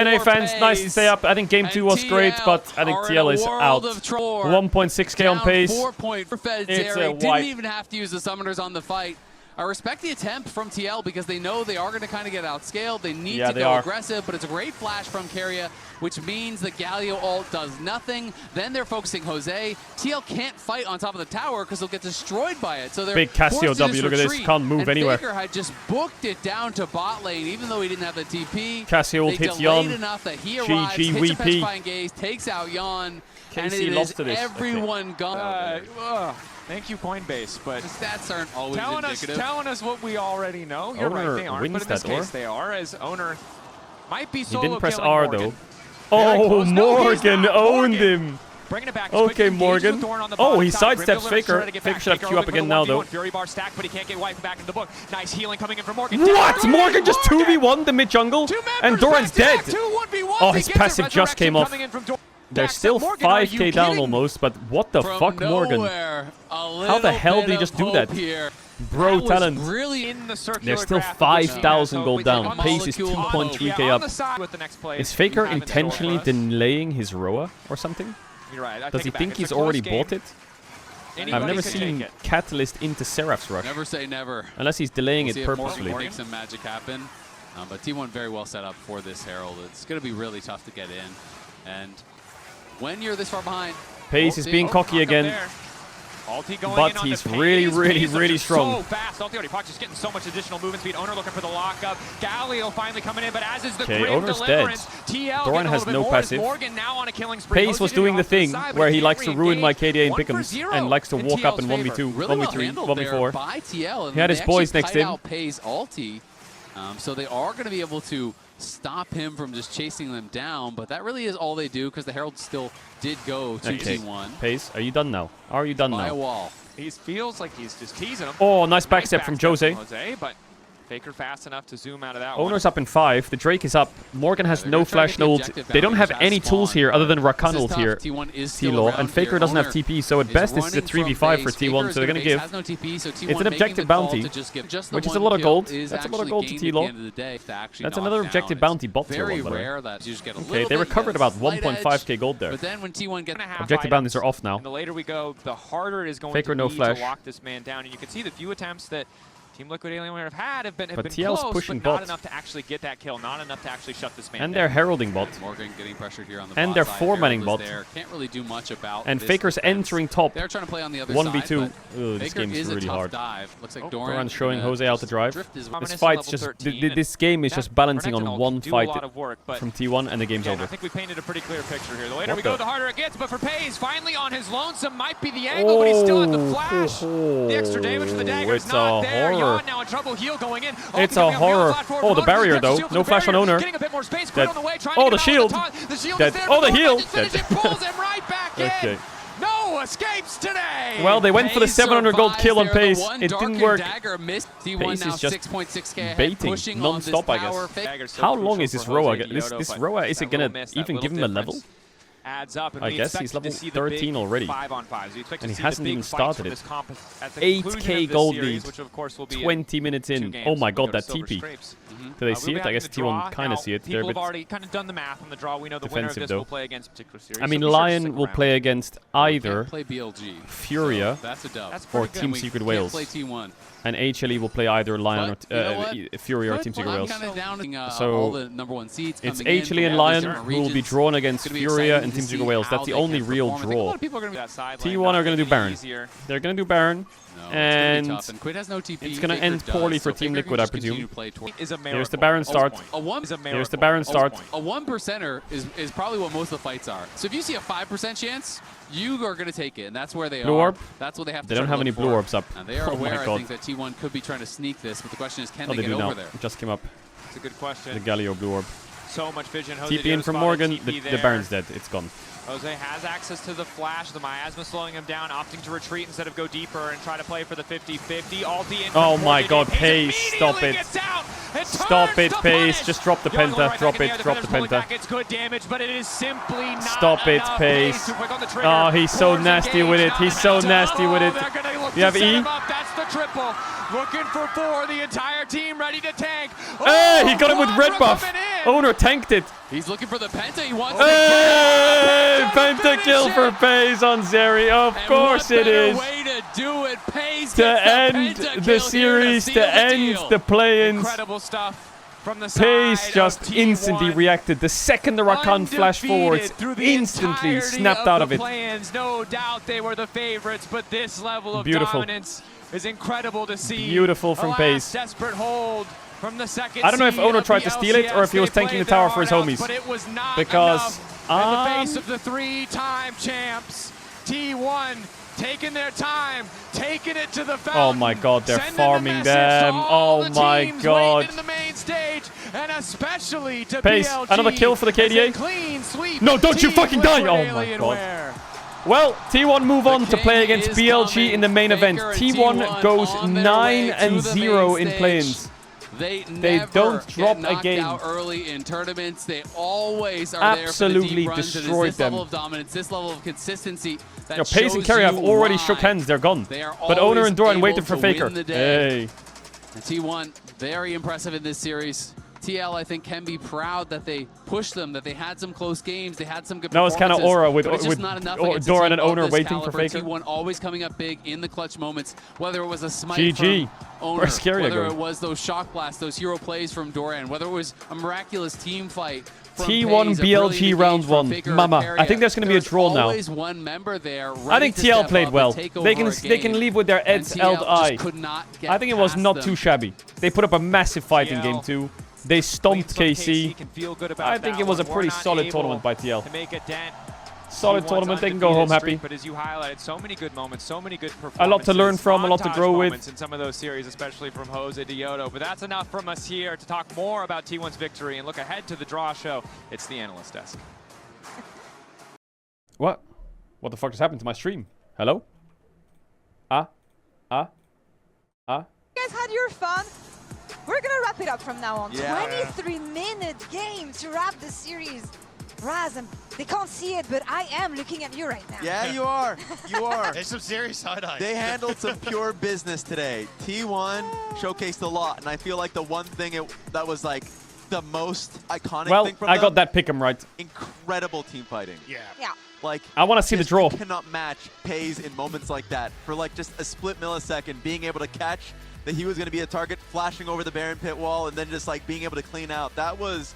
NA fans, nice to stay up. I think game 2 was great, but I think TL is out. 1.6k on pace. It's a wipe. Didn't even have to use the summoners on the fight. I respect the attempt from TL because they know they are going to kind of get outscaled. They need to go aggressive, but it's a great flash from Keria. which means the Galio ult does nothing. Then they're focusing Jose. TL can't fight on top of the tower because he'll get destroyed by it. So they're big Cassio W. Look at this. Can't move anywhere. Faker had just booked it down to bot lane, even though he didn't have the TP. Cassio ult hits Yon. Enough that he arrives, GG, hits a WP. petrifying gaze, takes out Yon, and it lost is to this. everyone gone. Thank you, Coinbase, but the stats aren't always indicative. Telling us what we already know. You're Owner right, they aren't, but in this case they are, as Owner might be solo He didn't press killing R, Morgan. though. Oh, Morgan owned him. Bringing it back. Okay, Morgan. Oh, he sidesteps Faker. Faker Faker should have Q up again now, though. Fury bar stack, but he can't get wiped back in the book. Nice healing coming in from Morgan. What? Morgan just 2v1 the mid jungle? And Doran's dead. Oh, his passive just came off. They're still 5k down almost, but what the fuck, Morgan? How the hell did he just do that? Bro talent. They're still 5,000 gold down. Pace is 2.3k up. Is Faker intentionally delaying his Roa or something? Does he think he's already bought it? I've never seen Catalyst into Seraph's rush. Never say never. Unless he's delaying it purposely. Make some magic happen. But T1 very well set up for this Herald. It's going to be really tough to get in. And when you're this far behind... Pace is being cocky again. But he's really strong. So fast. Ulti Puck's just getting so much additional movement speed. Owner looking for the lockup. Galio finally coming in, but as is the great deliverance. TL Doran has no passive. Morgan now on a killing spree. Pace was doing the thing where he likes to ruin my KDA in pick'ems and likes to walk up in 1v2, 1v3, 1v4. He had his boys next to him. Pace ulti, so they are going to be able to stop him from just chasing them down, but that really is all they do because the Herald still did go to T1. Pace, are you done now? Are you done by now? A wall. He feels like he's just teasing him. Oh, nice backstep from Jose. But Faker fast enough to zoom out of that Owner's up in 5. The Drake is up. Morgan has no flash, no ult. They don't have any tools here other than Rakan ult here. Tlaw, and Faker doesn't have TP, so at best this is a 3v5 for T1, so they're going to give. It's an objective bounty, which is a lot of gold. That's a lot of gold to Tlaw. That's another objective bounty bot tier 1, by the way. Okay, they recovered about 1.5k gold there. Objective bounties are off now. The later we go, the harder it is going Faker to no be flash. to lock this man down. And you can see the few attempts that Team Liquid Alienware have been TL's close, pushing but not bot. enough to actually get that kill, not enough to actually shut this man And down. they're heralding bot. Morgan getting pressured here on the And bot they're side. four-manning bot. Can't really do much about And this Faker's defense. entering top. They're trying to play on the other 1v2. side. This game is really hard. Dive. Looks like Doran's showing Jose how to drive. This fight's just this game is just balancing on one fight from T1 and the game's over. I think we painted a pretty clear picture here. The later we go, the harder it gets. But for Paze, finally on his lonesome might be the angle, but he's still at the flash. The extra damage for the dagger is not there. Yon now in trouble. Heal going in. It's a horror. Oh, the barrier though. No flash on Owner. Getting a bit more space. Dead. On the way, Oh, the shield. Dead. Oh, the heal. Dead. Pulls him right back in. Okay. No escapes today. Well, they went for the 700 gold kill on Pace. It didn't work. Pace is just baiting non-stop, I guess. How long is this Roa? This Roa, is it going to even give him a level? Adds up, and I guess he's level 13 already. 5-on-5s. And he hasn't even started it. 8k gold lead. 20 minutes in. Oh my god, that TP. Do they see it? I guess T1 kind of see it. They're a bit already kind of done the math on the draw. We know the winner of this will play against particular series. I mean, Lion will play against either Furia or Team Secret Wales. And HLE will play either Lion or Furia or Team Secret Wales. So it's HLE and Lion who will be drawn against Furia and Team Secret Wales. That's the only real draw. T1 are going to do Baron. They're going to do Baron. And it's going to end poorly for Team Liquid, I presume. Here's the Baron start. Here's the Baron start. A 1%er is probably what most of the fights are. So if you see a 5% chance, you are going to take it, and that's where they blue are. Orb? That's what they have to They don't have any blue orbs up. And they are oh aware, my god. I think, that T1 could be trying to sneak this, but the question is, can they do get now. over there? It just came up. It's a good question. The Galio blue orb. So much vision. TP in from Morgan. The Baron's dead. It's gone. Jose has access to the flash. The miasma slowing him down, opting to retreat instead of go deeper and try to play for the 50-50. Ulti in. Oh my god, Pace, stop it. Stop it, Pace. Just drop the penta. Drop it. Drop the penta. It's good damage, but it is simply not Stop it, Pace. Oh, he's so nasty with it. He's so nasty with it. You have E? That's the triple. Looking for 4. The entire team ready to tank. Hey, he got him with red buff. Owner tanked it. He's looking for the penta. He wants hey, penta kill for Pace on Zeri. Of course it is. Way to do it. Pace to end the series, to end the play-ins. Incredible stuff. from the side Pace just of instantly T1. reacted. The second the Rakan flashed forwards, Undefeated through the instantly entirety snapped out of the it. Plans. No doubt they were the favorites, but this level of Beautiful. dominance is incredible to see. Beautiful from A last Pace. desperate hold from the second I don't know if seed Owner of tried the to steal it or if he was LCS. They tanking the played tower their for his heart out, homies. but it was not Because, enough. In the face of the three-time champs, T1 taking their time, taking it to the fountain. Oh my god, they're sending farming the message them. to all Oh the my teams god. waiting in the main stage, and especially to Pace, PLG, another kill for the as a KDA. Clean sweep. No, don't you Team fucking die. Liquid Oh my Alienware. god. Well, T1 move on to play king against is BLG coming. in the main event. Faker and T1 goes on their way to the 9-0 main in stage. play-ins. They don't get drop a knocked game. out early in tournaments. They always are Absolutely there for the deep runs. And destroyed it's this them. level of dominance, this level of consistency that Yo, Pace and shows Carry have you already why shook hands. They're gone. They are But Owner always and Doran able waited for to Faker. win the day. Hey. And T1, very impressive in this series. TL, I think, can be proud that they pushed them, that they had some close games, they had some good That was kind of performances, aura with but it's just not enough against a Doran team and of Owner this waiting for caliber. Faker. T1 always coming up big in the clutch moments, whether it was a smite GG. from Owner, Where's Carrier whether going? it was those shock blasts, those hero plays from Doran, whether it was a miraculous team fight from T1 Paze, a BLG brilliant round engage from one. Faker or Mama, Carrier. I think there's going to be a draw now. There's always one member there I think ready to TL step played up well. and take They over can a game. leave with their And heads held TL high. just could not get I think it was past not them. too shabby. They put up a massive fight in TL. game 2. They stomped KC. can feel good about I think that it was a one. pretty We're not solid able tournament by TL. to make a dent. Solid T1's tournament. They can go home undefeated happy. streak, But as you highlighted, so many good moments, so many good performances. A lot to learn from, a lot to montage grow with. moments in some of those series, especially from Jose Dioto. But that's enough from us here to talk more about T1's victory and look ahead to the draw show. It's the Analyst Desk. What? What the fuck has happened to my stream? Hello? You guys had your fun. We're gonna wrap it up from now on. Yeah. 23-minute game to wrap the series. Raz, they can't see it, but I am looking at you right now. Yeah, you are. You are. There's some serious side-eye. They handled some pure business today. T1 showcased a lot, and I feel like the one thing that was like the most iconic Well, thing from I them, got that pick'em right. incredible team fighting. Yeah. Yeah. Like, I want to see the just draw. you cannot match Paze in moments like that. For like just a split millisecond, being able to catch that he was going to be a target, flashing over the Baron pit wall, and then just like being able to clean out. That was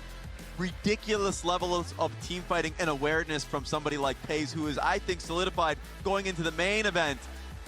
ridiculous levels of team fighting and awareness from somebody like Paze, who is, I think, solidified going into the main event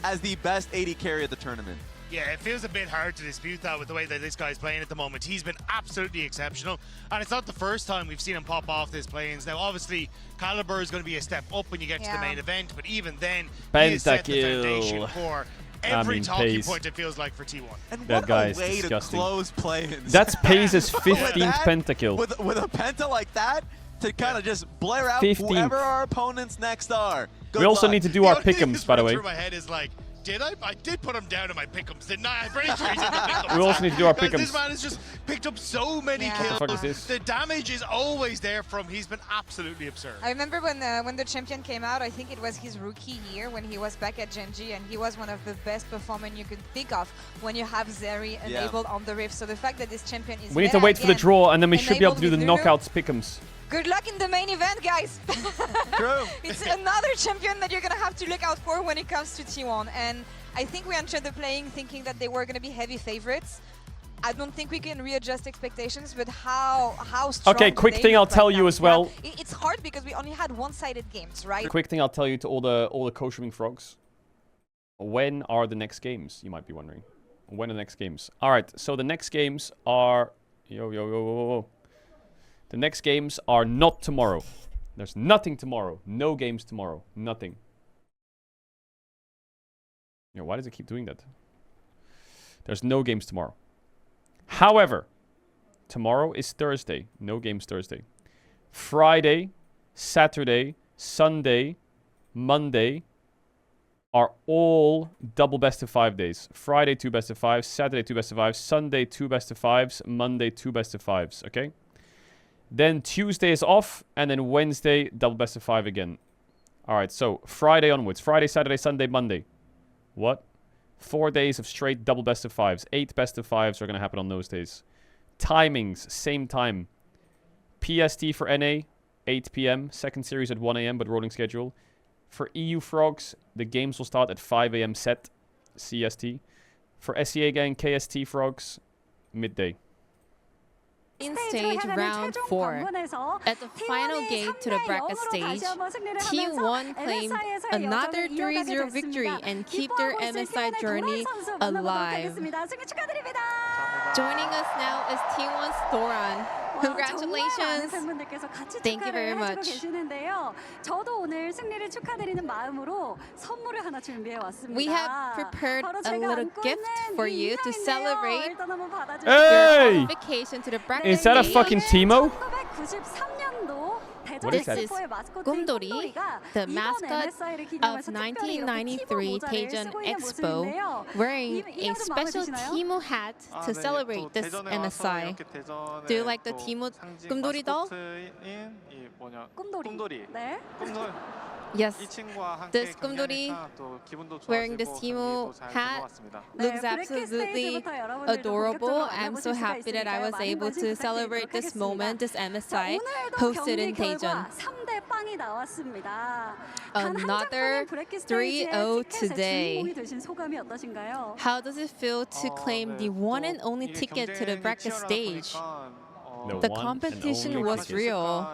as the best AD carry of the tournament. Yeah, it feels a bit hard to dispute that with the way that this guy's playing at the moment. He's been absolutely exceptional, and it's not the first time we've seen him pop off this play-ins. Now, obviously, caliber is going to be a step up when you get to the main event, but even then, he has set the foundation for every talking Paze. point, it feels like, for T1. And That what guy a is way disgusting. to close play-ins. That's Paze's 15th that, pentakill. With a penta like that, to kind of just blare out 15th. whoever our opponents next are. Good We also luck. need to do The our only thing pick'ems, that's by the running way. through my head is like, did I? I did put him down in my pick'ems, didn't I? I'm pretty sure he's in the pick'ems. We also need to do our Guys, pick'ems. This man has just picked up so many Yeah. kills. What the fuck is this? The damage is always there from. He's been absolutely absurd. I remember when the champion came out, I think it was his rookie year when he was back at Genji, and he was one of the best performers you could think of when you have Zeri enabled on the Rift. So the fact that this champion is We need to there wait for the again, draw, and then we should be able to do the enabled with Lulu. knockouts pick'ems. Good luck in the main event, guys. True. It's another champion that you're gonna have to look out for when it comes to T1. And I think we entered the playing thinking that they were gonna be heavy favorites. I don't think we can readjust expectations, but how strong. Okay, do quick they thing look I'll tell right you now? as well. Yeah, it's hard because we only had one-sided games, right? Quick thing I'll tell you to all the co-streaming frogs. When are the next games? You might be wondering. When are the next games? All right, so the next games are... Yo. The next games are not tomorrow. There's nothing tomorrow. No games tomorrow. Nothing. Yo, why does it keep doing that? There's no games tomorrow. However, tomorrow is Thursday. No games Thursday. Friday, Saturday, Sunday, Monday are all double best of 5 days. Friday 2 best of 5s, Saturday 2 best of 5s, Sunday 2 best of 5s, Monday 2 best of 5s, okay? Then Tuesday is off, and then Wednesday double best of 5 again. Alright, so Friday onwards. Friday, Saturday, Sunday, Monday. What? 4 days of straight double best of 5s. 8 best of 5s are going to happen on those days. Timings, same time. PST for NA, 8 p.m. Second series at 1 a.m., but rolling schedule. For EU Frogs, the games will start at 5 a.m. set, CST. For SEA Gang, KST Frogs, midday. In stage round 4, at the final gate to the bracket stage, T1 claimed another 3-0 victory and keep their MSI journey alive. Joining us now is T1's Doran. Congratulations. Thank you very much. We have prepared a little gift for you to celebrate your qualification to the bracket. Is that a fucking Timo? What is that? This is Gumdori, the mascot of 1993 Daejeon Expo, wearing a special Timo hat to celebrate this MSI. Do you like the Timo Gumdori doll? Yes, this Gumdori wearing this Timo hat looks absolutely adorable. I'm so happy that I was able to celebrate this moment, this MSI hosted in Daejeon. Another 3-0 today. How does it feel to claim the one and only ticket to the bracket stage? The competition was real.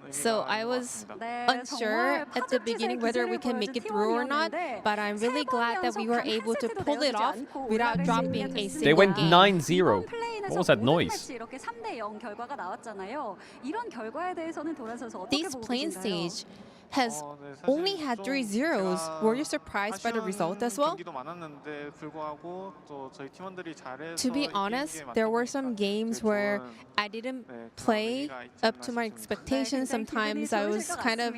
So I was unsure at the beginning whether we can make it through or not, but I'm really glad that we were able to pull it off without dropping a single They went game. 9-0. What was that noise? This plane stage has only had 3 zeros. Were you surprised by the result as well? To be honest, there were some games where I didn't play up to my expectations. Sometimes I was kind of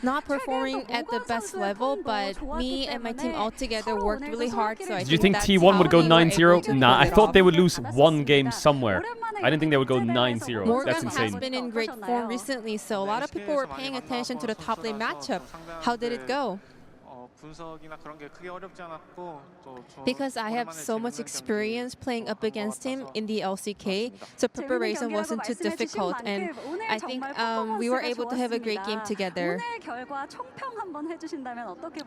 not performing at the best level, but me and my team all together worked really hard. So Did you think T1 would go 9-0? Nah, I thought they would lose one game somewhere. I didn't think they would go 9-0. Morgan That's insane. has been in great form recently, so a lot of people were paying attention to the top lane matchup. How did it go? Because I have so much experience playing up against him in the LCK, so preparation wasn't too difficult, and I think we were able to have a great game together.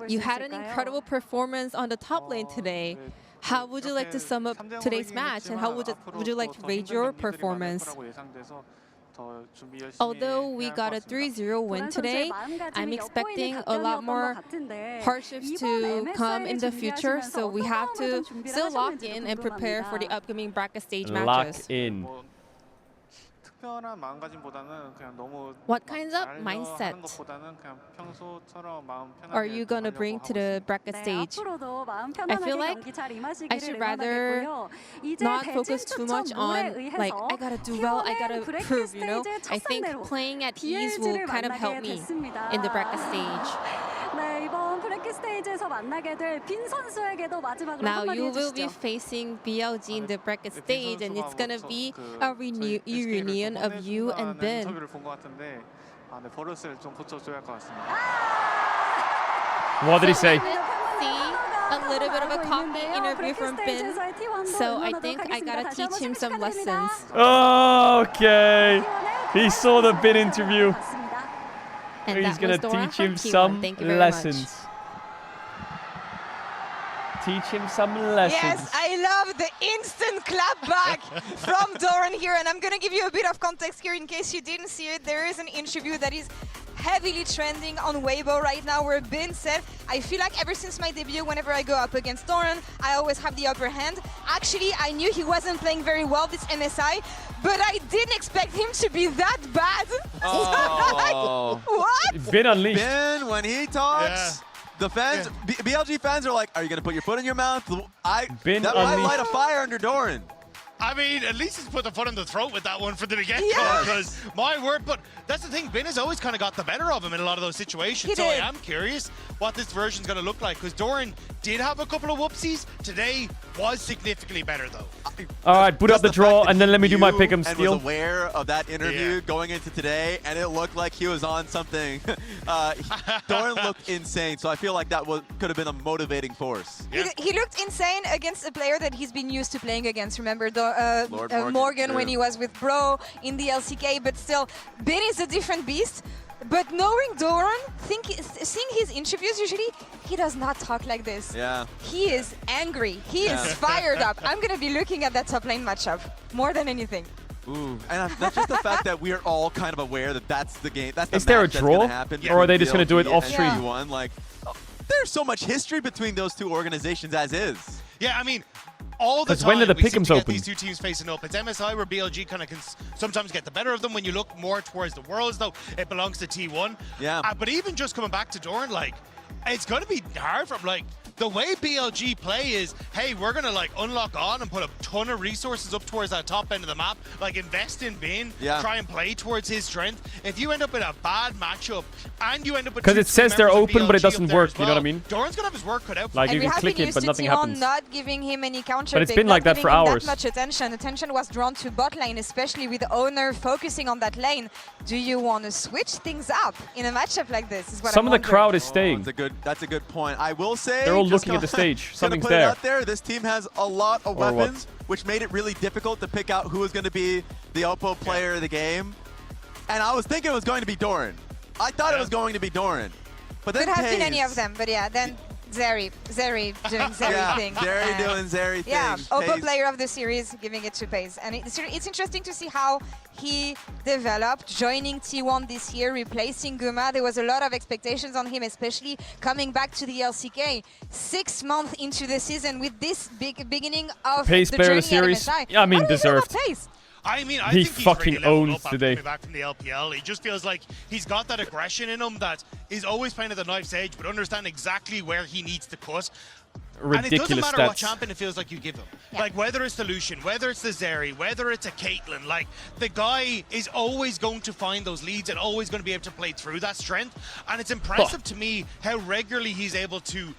You had an incredible performance on the top lane today. How would you like to sum up today's match, and how would you like to rate your performance? Although we got a 3-0 win today, I'm expecting a lot more hardships to come in the future, so we have to still lock in and prepare for the upcoming bracket stage matches. Lock in. What kinds of mindset are you going to bring to the bracket stage? I feel like I should rather not focus too much on, like, I gotta do well, I gotta prove, you know? I think playing at ease will kind of help me in the bracket stage. Now you will be facing BLG in the bracket stage, and it's gonna be a reunion of you and Ben. What did he say? A little bit of a cocky interview from Ben, so I think I gotta teach him some lessons. Okay. He saw the bin interview. And He's gonna teach him T1. some Thank you very lessons. much. Teach him some lessons. Yes, I love the instant clap back from Doran here, and I'm gonna give you a bit of context here in case you didn't see it. There is an interview that is heavily trending on Weibo right now where Ben said, I feel like ever since my debut, whenever I go up against Doran, I always have the upper hand. Actually, I knew he wasn't playing very well this MSI, but I didn't expect him to be that bad. Oh. What? Ben unleashed. Ben, when he talks, the fans, BLG fans are like, are you going to put your foot in your mouth? That might light a fire under Doran. I mean, at least he's put the foot in the throat with that one for the get-go, because my word, but that's the thing, Ben has always kind of got the better of him in a lot of those situations, so I am curious what this version's going to look like, because Doran did have a couple of whoopsies. Today was significantly better, though. All right, boot up the draw, and then let me do my pick 'em and steal. was aware of that interview going into today, and it looked like he was on something. Doran looked insane, so I feel like that could have been a motivating force. He looked insane against a player that he's been used to playing against. Remember, Morgan true. when he was with Bro in the LCK, but still, Ben is a different beast. But knowing Doran, seeing his interviews, usually he does not talk like this. Yeah. He is angry. He is fired up. I'm going to be looking at that top lane matchup more than anything. Ooh, and that's just the fact that we are all kind of aware that that's the game. That's the Is there a match that's draw? gonna happen Or are they just going to do it between off BLG stream? and T1. Like, there's so much history between those two organizations as is. Yeah, I mean, all the 'Cause time when did the we seem pick'ems to get open? these two teams facing up. It's MSI where BLG kind of can sometimes get the better of them. When you look more towards the Worlds, though, it belongs to T1. Yeah. But even just coming back to Doran, like, it's going to be hard for him. Like, the way BLG play is, hey, we're going to like unlock on and put a ton of resources up towards that top end of the map, like invest in Bin, try and play towards his strength. If you end up in a bad matchup and you end up with Because it says they're open, but it doesn't work. You know what I mean? Doran's going to have his work cut out. Like, And you can click it, but nothing happens. Not giving him any counter. But it's been like that for hours. That much attention. Attention was drawn to bot lane, especially with the owner focusing on that lane. Do you want to switch things up in a matchup like this? Is what Some I'm of the crowd is wondering. staying. That's a good point. I will say They're all just looking at the stage. Something's put it there. out there. This team has a lot of Or weapons, what? which made it really difficult to pick out who was going to be the Oppo player of the game. And I was thinking it was going to be Doran. I thought it was going to be Doran. But then Could have been any Taze. of them, but yeah, then Zeri doing Zeri thing. Zeri doing Zeri Yeah, things. Oppo Taze. player of the series, giving it to Pace. And it's interesting to see how he developed, joining T1 this year, replacing Guma. There was a lot of expectations on him, especially coming back to the LCK 6 months into the season with this big beginning of Pace the player journey of the series. at MSI. Yeah, I mean, How do you feel about deserved. Pace? I mean, I He think he's fucking really leveled owns up after today. coming back from the LPL. He just feels like he's got that aggression in him that is always playing at the knife's edge, but understand exactly where he needs to cut. And it doesn't Ridiculous matter what stats. champion it feels like you give him. Yeah. Like, whether it's the Lucian, whether it's the Zeri, whether it's a Caitlyn, like, the guy is always going to find those leads and always going to be able to play through that strength. And it's impressive to me how regularly he's able to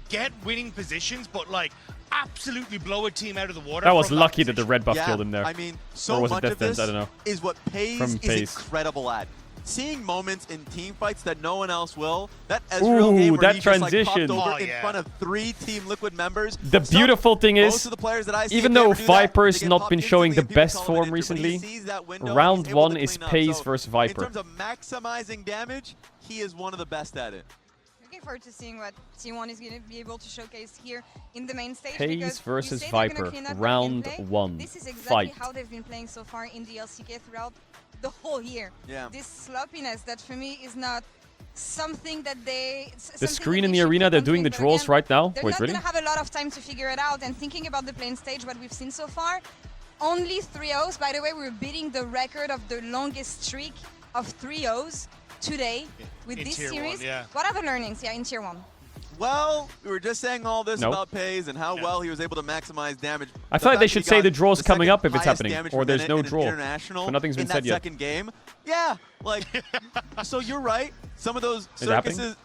get winning positions, but, like, absolutely blow a team out of the water. That was from lucky that the position. red buff killed him there. I mean, Or so was it much Death of this Dance? I don't know. is what Pace From is Pace. incredible at. Seeing moments in team fights that no one else will. That Ezreal Ooh, game where that he just, like, transition. popped over Oh, in yeah. front of 3 Team Liquid members. The beautiful thing Most is, of the players that I see, even if they though ever do that, Viper's they get not popped been showing the instantly and people best call it an form injury, but he recently, sees that window and round he's able 1 to is clean up. Pace So, versus in Viper. terms of maximizing damage, he is one of the best at it. Looking forward to seeing what T1 is going to be able to showcase here in the main stage. Pace because versus you say they're gonna Viper, clean up round the gameplay. 1, This is exactly fight. how they've been playing so far in the LCK throughout the whole year. Yeah. This sloppiness that for me is not something that they... The screen in the arena, they're doing the draws right now. They're Wait, not really? going to have a lot of time to figure it out. And thinking about the playing stage, what we've seen so far, only 3-0s. By the way, we're beating the record of the longest streak of 3-0s today with In this Tier 1, series. yeah. What are the learnings? Yeah, in Tier 1. Well, we were just saying all this No. about Pace and how well he was able to maximize damage. I The feel like fact they that should he say got the draw's the coming second up if it's highest happening, damage or per there's minute no in an draw. international But nothing's been in said that yet. second game. Yeah, like, so you're right. Some of those Is it happening? circuses,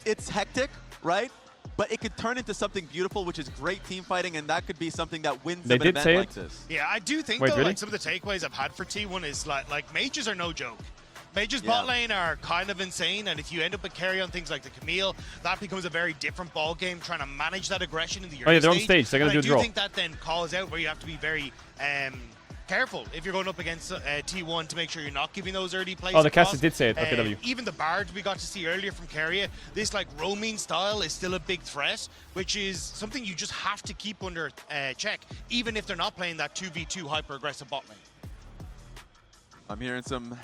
it's hectic, right? But it could turn into something beautiful, which is great team fighting, and that could be something that wins They them an did event say like it. this. Yeah, I do think, Wait, though, really? like, some of the takeaways I've had for T1 is, like mages are no joke. Mages Yeah. bot lane are kind of insane, and if you end up with carry on things like the Camille, that becomes a very different ball game, trying to manage that aggression in the early Oh, yeah, they're on stage. They're gonna And do a draw. I do think that then calls out where you have to be very careful if you're going up against T1 to make sure you're not giving those early plays. Oh, the across. casters did say it. Okay, W. Even the bards we got to see earlier from Keria, this like roaming style is still a big threat, which is something you just have to keep under check, even if they're not playing that 2v2 hyper-aggressive bot lane. I'm hearing some.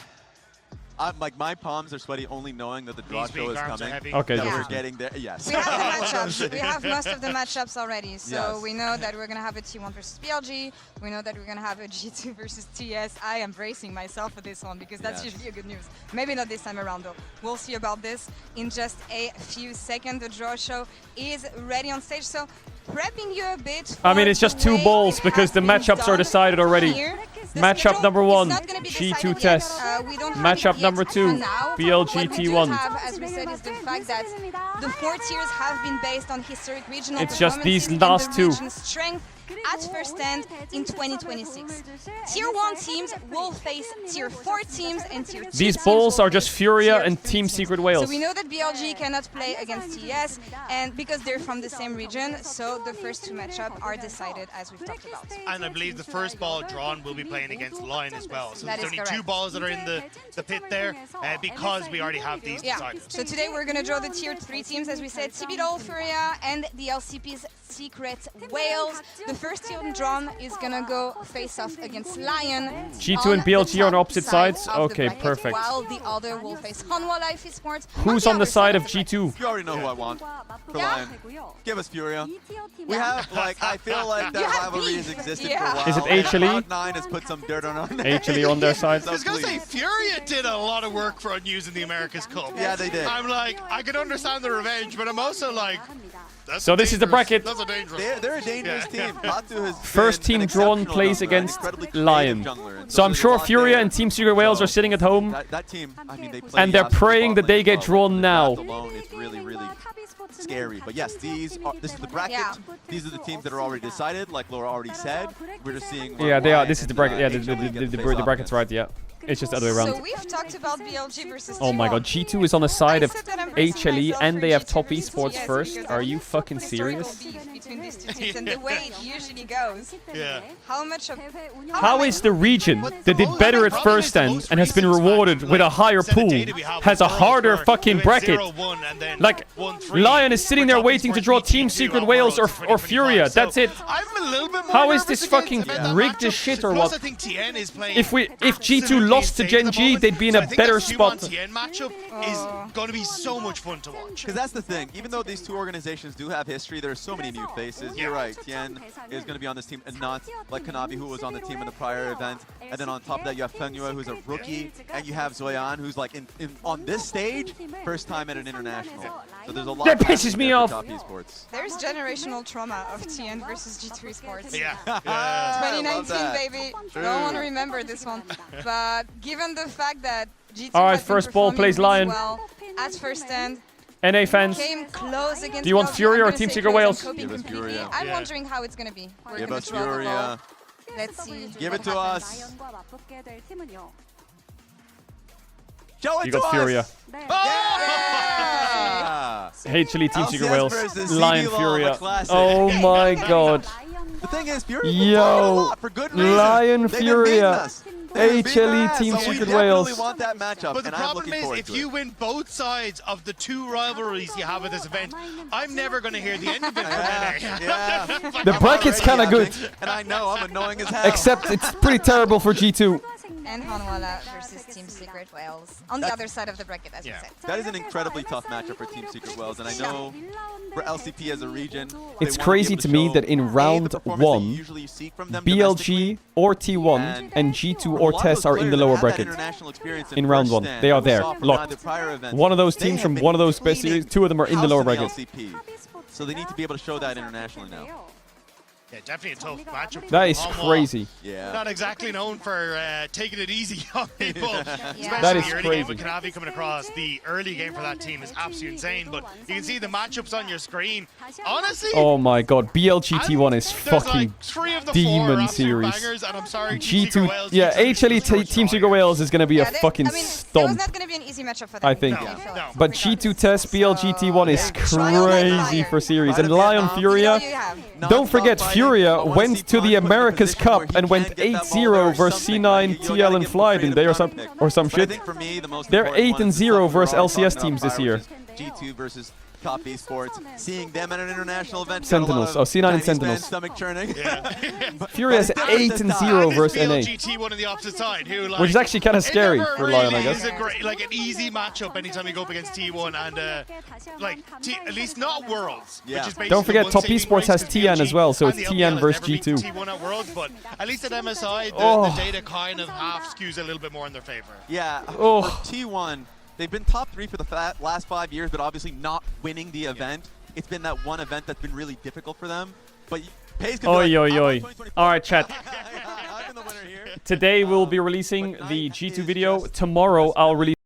Like my palms are sweaty only knowing that the draw These show big is arms are coming. heavy. Okay, That Yeah. we're getting there. Yes. We have the matchups. We have most of the matchups already. So Yes. we know that we're going to have a T1 versus BLG. We know that we're going to have a G2 versus TS. I am bracing myself for this one because that's Yes. usually a good news. Maybe not this time around though. We'll see about this in just a few seconds. The draw show is ready on stage. So prepping you a bit. I mean, for it's just the 2 way balls it because has the been matchups are done decided already. here. The Matchup schedule number is 1, not gonna be G2 decided yet. test. We don't have Matchup it yet number for 2, now. BLG What we do T1. have, as we said, is the fact that the 4 tiers have been based on historic regional It's just these performances and last the 2. region's strength at first stand in 2026. Tier 1 teams will face Tier 4 teams and Tier 2 These teams balls will are just face Furia Tier and 3 Team teams. Secret Wales. So we know that BLG cannot play against TES, and because they're from the same region, so the first two matchups are decided as we've talked about. And I believe the first ball drawn will be playing against Lion as well. So That there's is only two correct. balls that are in the pit there because we already have these Yeah, decided. so today we're going to draw the Tier 3 teams, as we said, Caedrel, Furia, and the LCP's Secret Wales. The first team drawn is going to go face off against Lion. G2 and BLG are on opposite sides? of the Okay, bracket, perfect. While the other will face Hanwha Life Esports. Who's on the other side of bracket. G2? You already know who I want for Yeah. Lion. Give us Furia. We have, like, I feel like that You have rivalry beef. has existed Yeah. for a while. Is it and HLE? Cloud9 has put some dirt on our HLE on their side? I was going to say, please. Furia did a lot of work for using the America's Cup. Yeah, they did. I'm like, I can understand the revenge, but I'm also like, that's So this is the dangerous. bracket. That's a dangerous. They're a dangerous team. Batu has First been team an drawn exceptional plays jungler, against incredibly creative Lion. jungler, and So I'm there's a sure lot Furia there. and Team Secret Wales So are sitting at home. That team, I mean, they play And they're absolute praying that bottom they lane get as drawn well. now. That alone is really, really scary. But yes, this is the bracket. Yeah. These are the teams that are already decided, like Laura already said. We're just seeing. Yeah, they are. Lion This is the and, bracket. Yeah, HLE get to face the off bracket's against. right. Yeah, it's just the other way around. So we've talked about BLG versus Oh my T1. god, G2 is on the side of I said that I'm bracing HLE myself and for they have G2 top versus esports TS first. because Are of you the fucking historical serious? beef between these two teams and the way it usually goes. Yeah. How much of How is the region that did better at first stand and has been rewarded with a higher pool has a harder fucking bracket? Like, Lion is sitting there waiting to draw Team Secret Wales or Furia. That's it. I'm a little bit more How is nervous this against fucking that rigged as matchup. shit or Plus, what? I think TN is playing If G2 absolutely lost to insane Gen at the G, moment. they'd be in So a I think better that spot. TN matchup is going to be so much fun to watch. Because that's the thing. Even though these two organizations do have history, there are so many new faces. You're right. Tien is going to be on this team, and not like Kanavi, who was on the team in the prior event. And then on top of that, you have Fengyue, who's a rookie, and you have Zoyan, who's like on this stage, first time at an international. So there's a lot. That pisses me off. Top esports. There's generational trauma of TN versus G2 Sports. Yeah. 2019, baby. True. Don't want to remember this one. But given the fact that G2 All right, has been first ball performing plays really Lion. well at first stand, NA fans, came close against Do you want BLG. Furia I'm or gonna Team say Secret close and Wales? coping Give us completely. Furia. I'm Yeah. wondering how it's going to be. We're Give gonna us draw the Furia. ball. Let's see. Give what it to happens. us. Show it you to got us. Furia. Yeah. HLE Team Secret LCS Wales, versus Lion CB Law, Furia. the classic. Oh my god. The thing is, Furia Yo, for good reason. Lion They've been Furia. beating us. They've been beating HLE us, Team so we Secret definitely Wales. want that matchup, But the and I'm problem looking is, forward if to you it. win both sides of the two rivalries you have at this event, I'm never going to hear the end of it. Yeah. The bracket's kind of good, And I know I'm annoying as hell. except it's pretty terrible for G2. And Hanwha versus Team Secret Wales on the other side of the bracket, as we said. That is an incredibly tough matchup for Team Secret Wales, and I know for LCP as a region, they It's wanna be crazy able to me show, that in A, round the performance that you 1, usually seek from them domestically, BLG or T1 and G2 a or lot of TES those are in the players lower that had that bracket. international experience In round first 1. stand They are that we there, saw from locked. the prior events. One of those They teams have from been one of those best cleaning series, 2 of them are in the house lower in the bracket. LCP. So they need to be able to show that internationally now. Yeah, definitely a tough matchup. That is Hanwha, crazy. Yeah. Not exactly known for taking it easy on people. Especially That is the early game crazy. with Kanavi coming across. The early game for that team is absolutely insane. But you can see the matchups on your screen. Honestly, Oh my god, BLG T1 is there's fucking like 3 of the 4 demon absolute series. bangers, and I'm sorry, Team Secret G2, Wales, yeah, G2 HLE is so Team Secret strong. Wales is gonna be a Yeah, fucking I mean, it was stomp. not going to be an easy matchup for them. I think. feel No, like, no. But regardless. G2 TES, BLG T1 is So, trial by crazy fire. for series. Fight And of Lion Vietnam. Furia, You have. don't forget Non-stop Furia fighting, but went once to he the finds him in a America's position where Cup he and went can't get that ball 8-0 or versus something, C9 like, you TL gotta and give him Fly, creative didn't they, or some pick. or some But I shit? think for me, the most They're important one is 8-0 the stuff versus we were LCS talking teams about this prior, year. which is G2 versus Top Esports. Seeing them at an international event. Sentinels. Oh, C9 and Sentinels. Stomach churning. Furia is 8-0 versus NA. BLGT1 on the opposite side, who, like, Which is actually kind of scary it never for Lion, I really guess. is a great, like an easy matchup anytime you go up against T1 and like at least not Worlds. Yeah. Which is basically Don't forget, one Top saving Esports has grace 'cause TN as well, so and it's the TN LPL has versus never beaten G2. T1 at Worlds, but at least at MSI, Oh. the data kind of half skews a little bit more in their favor. Yeah. Oh. But T1, they've been top 3 for the last 5 years, but obviously not winning the event. It's been that one event that's been really difficult for them. But Pace can be Oi, like, oi, "I want oi. 2024." Alright, chat. I've been the winner here. Today we'll be releasing the G2 video. Tomorrow I'll release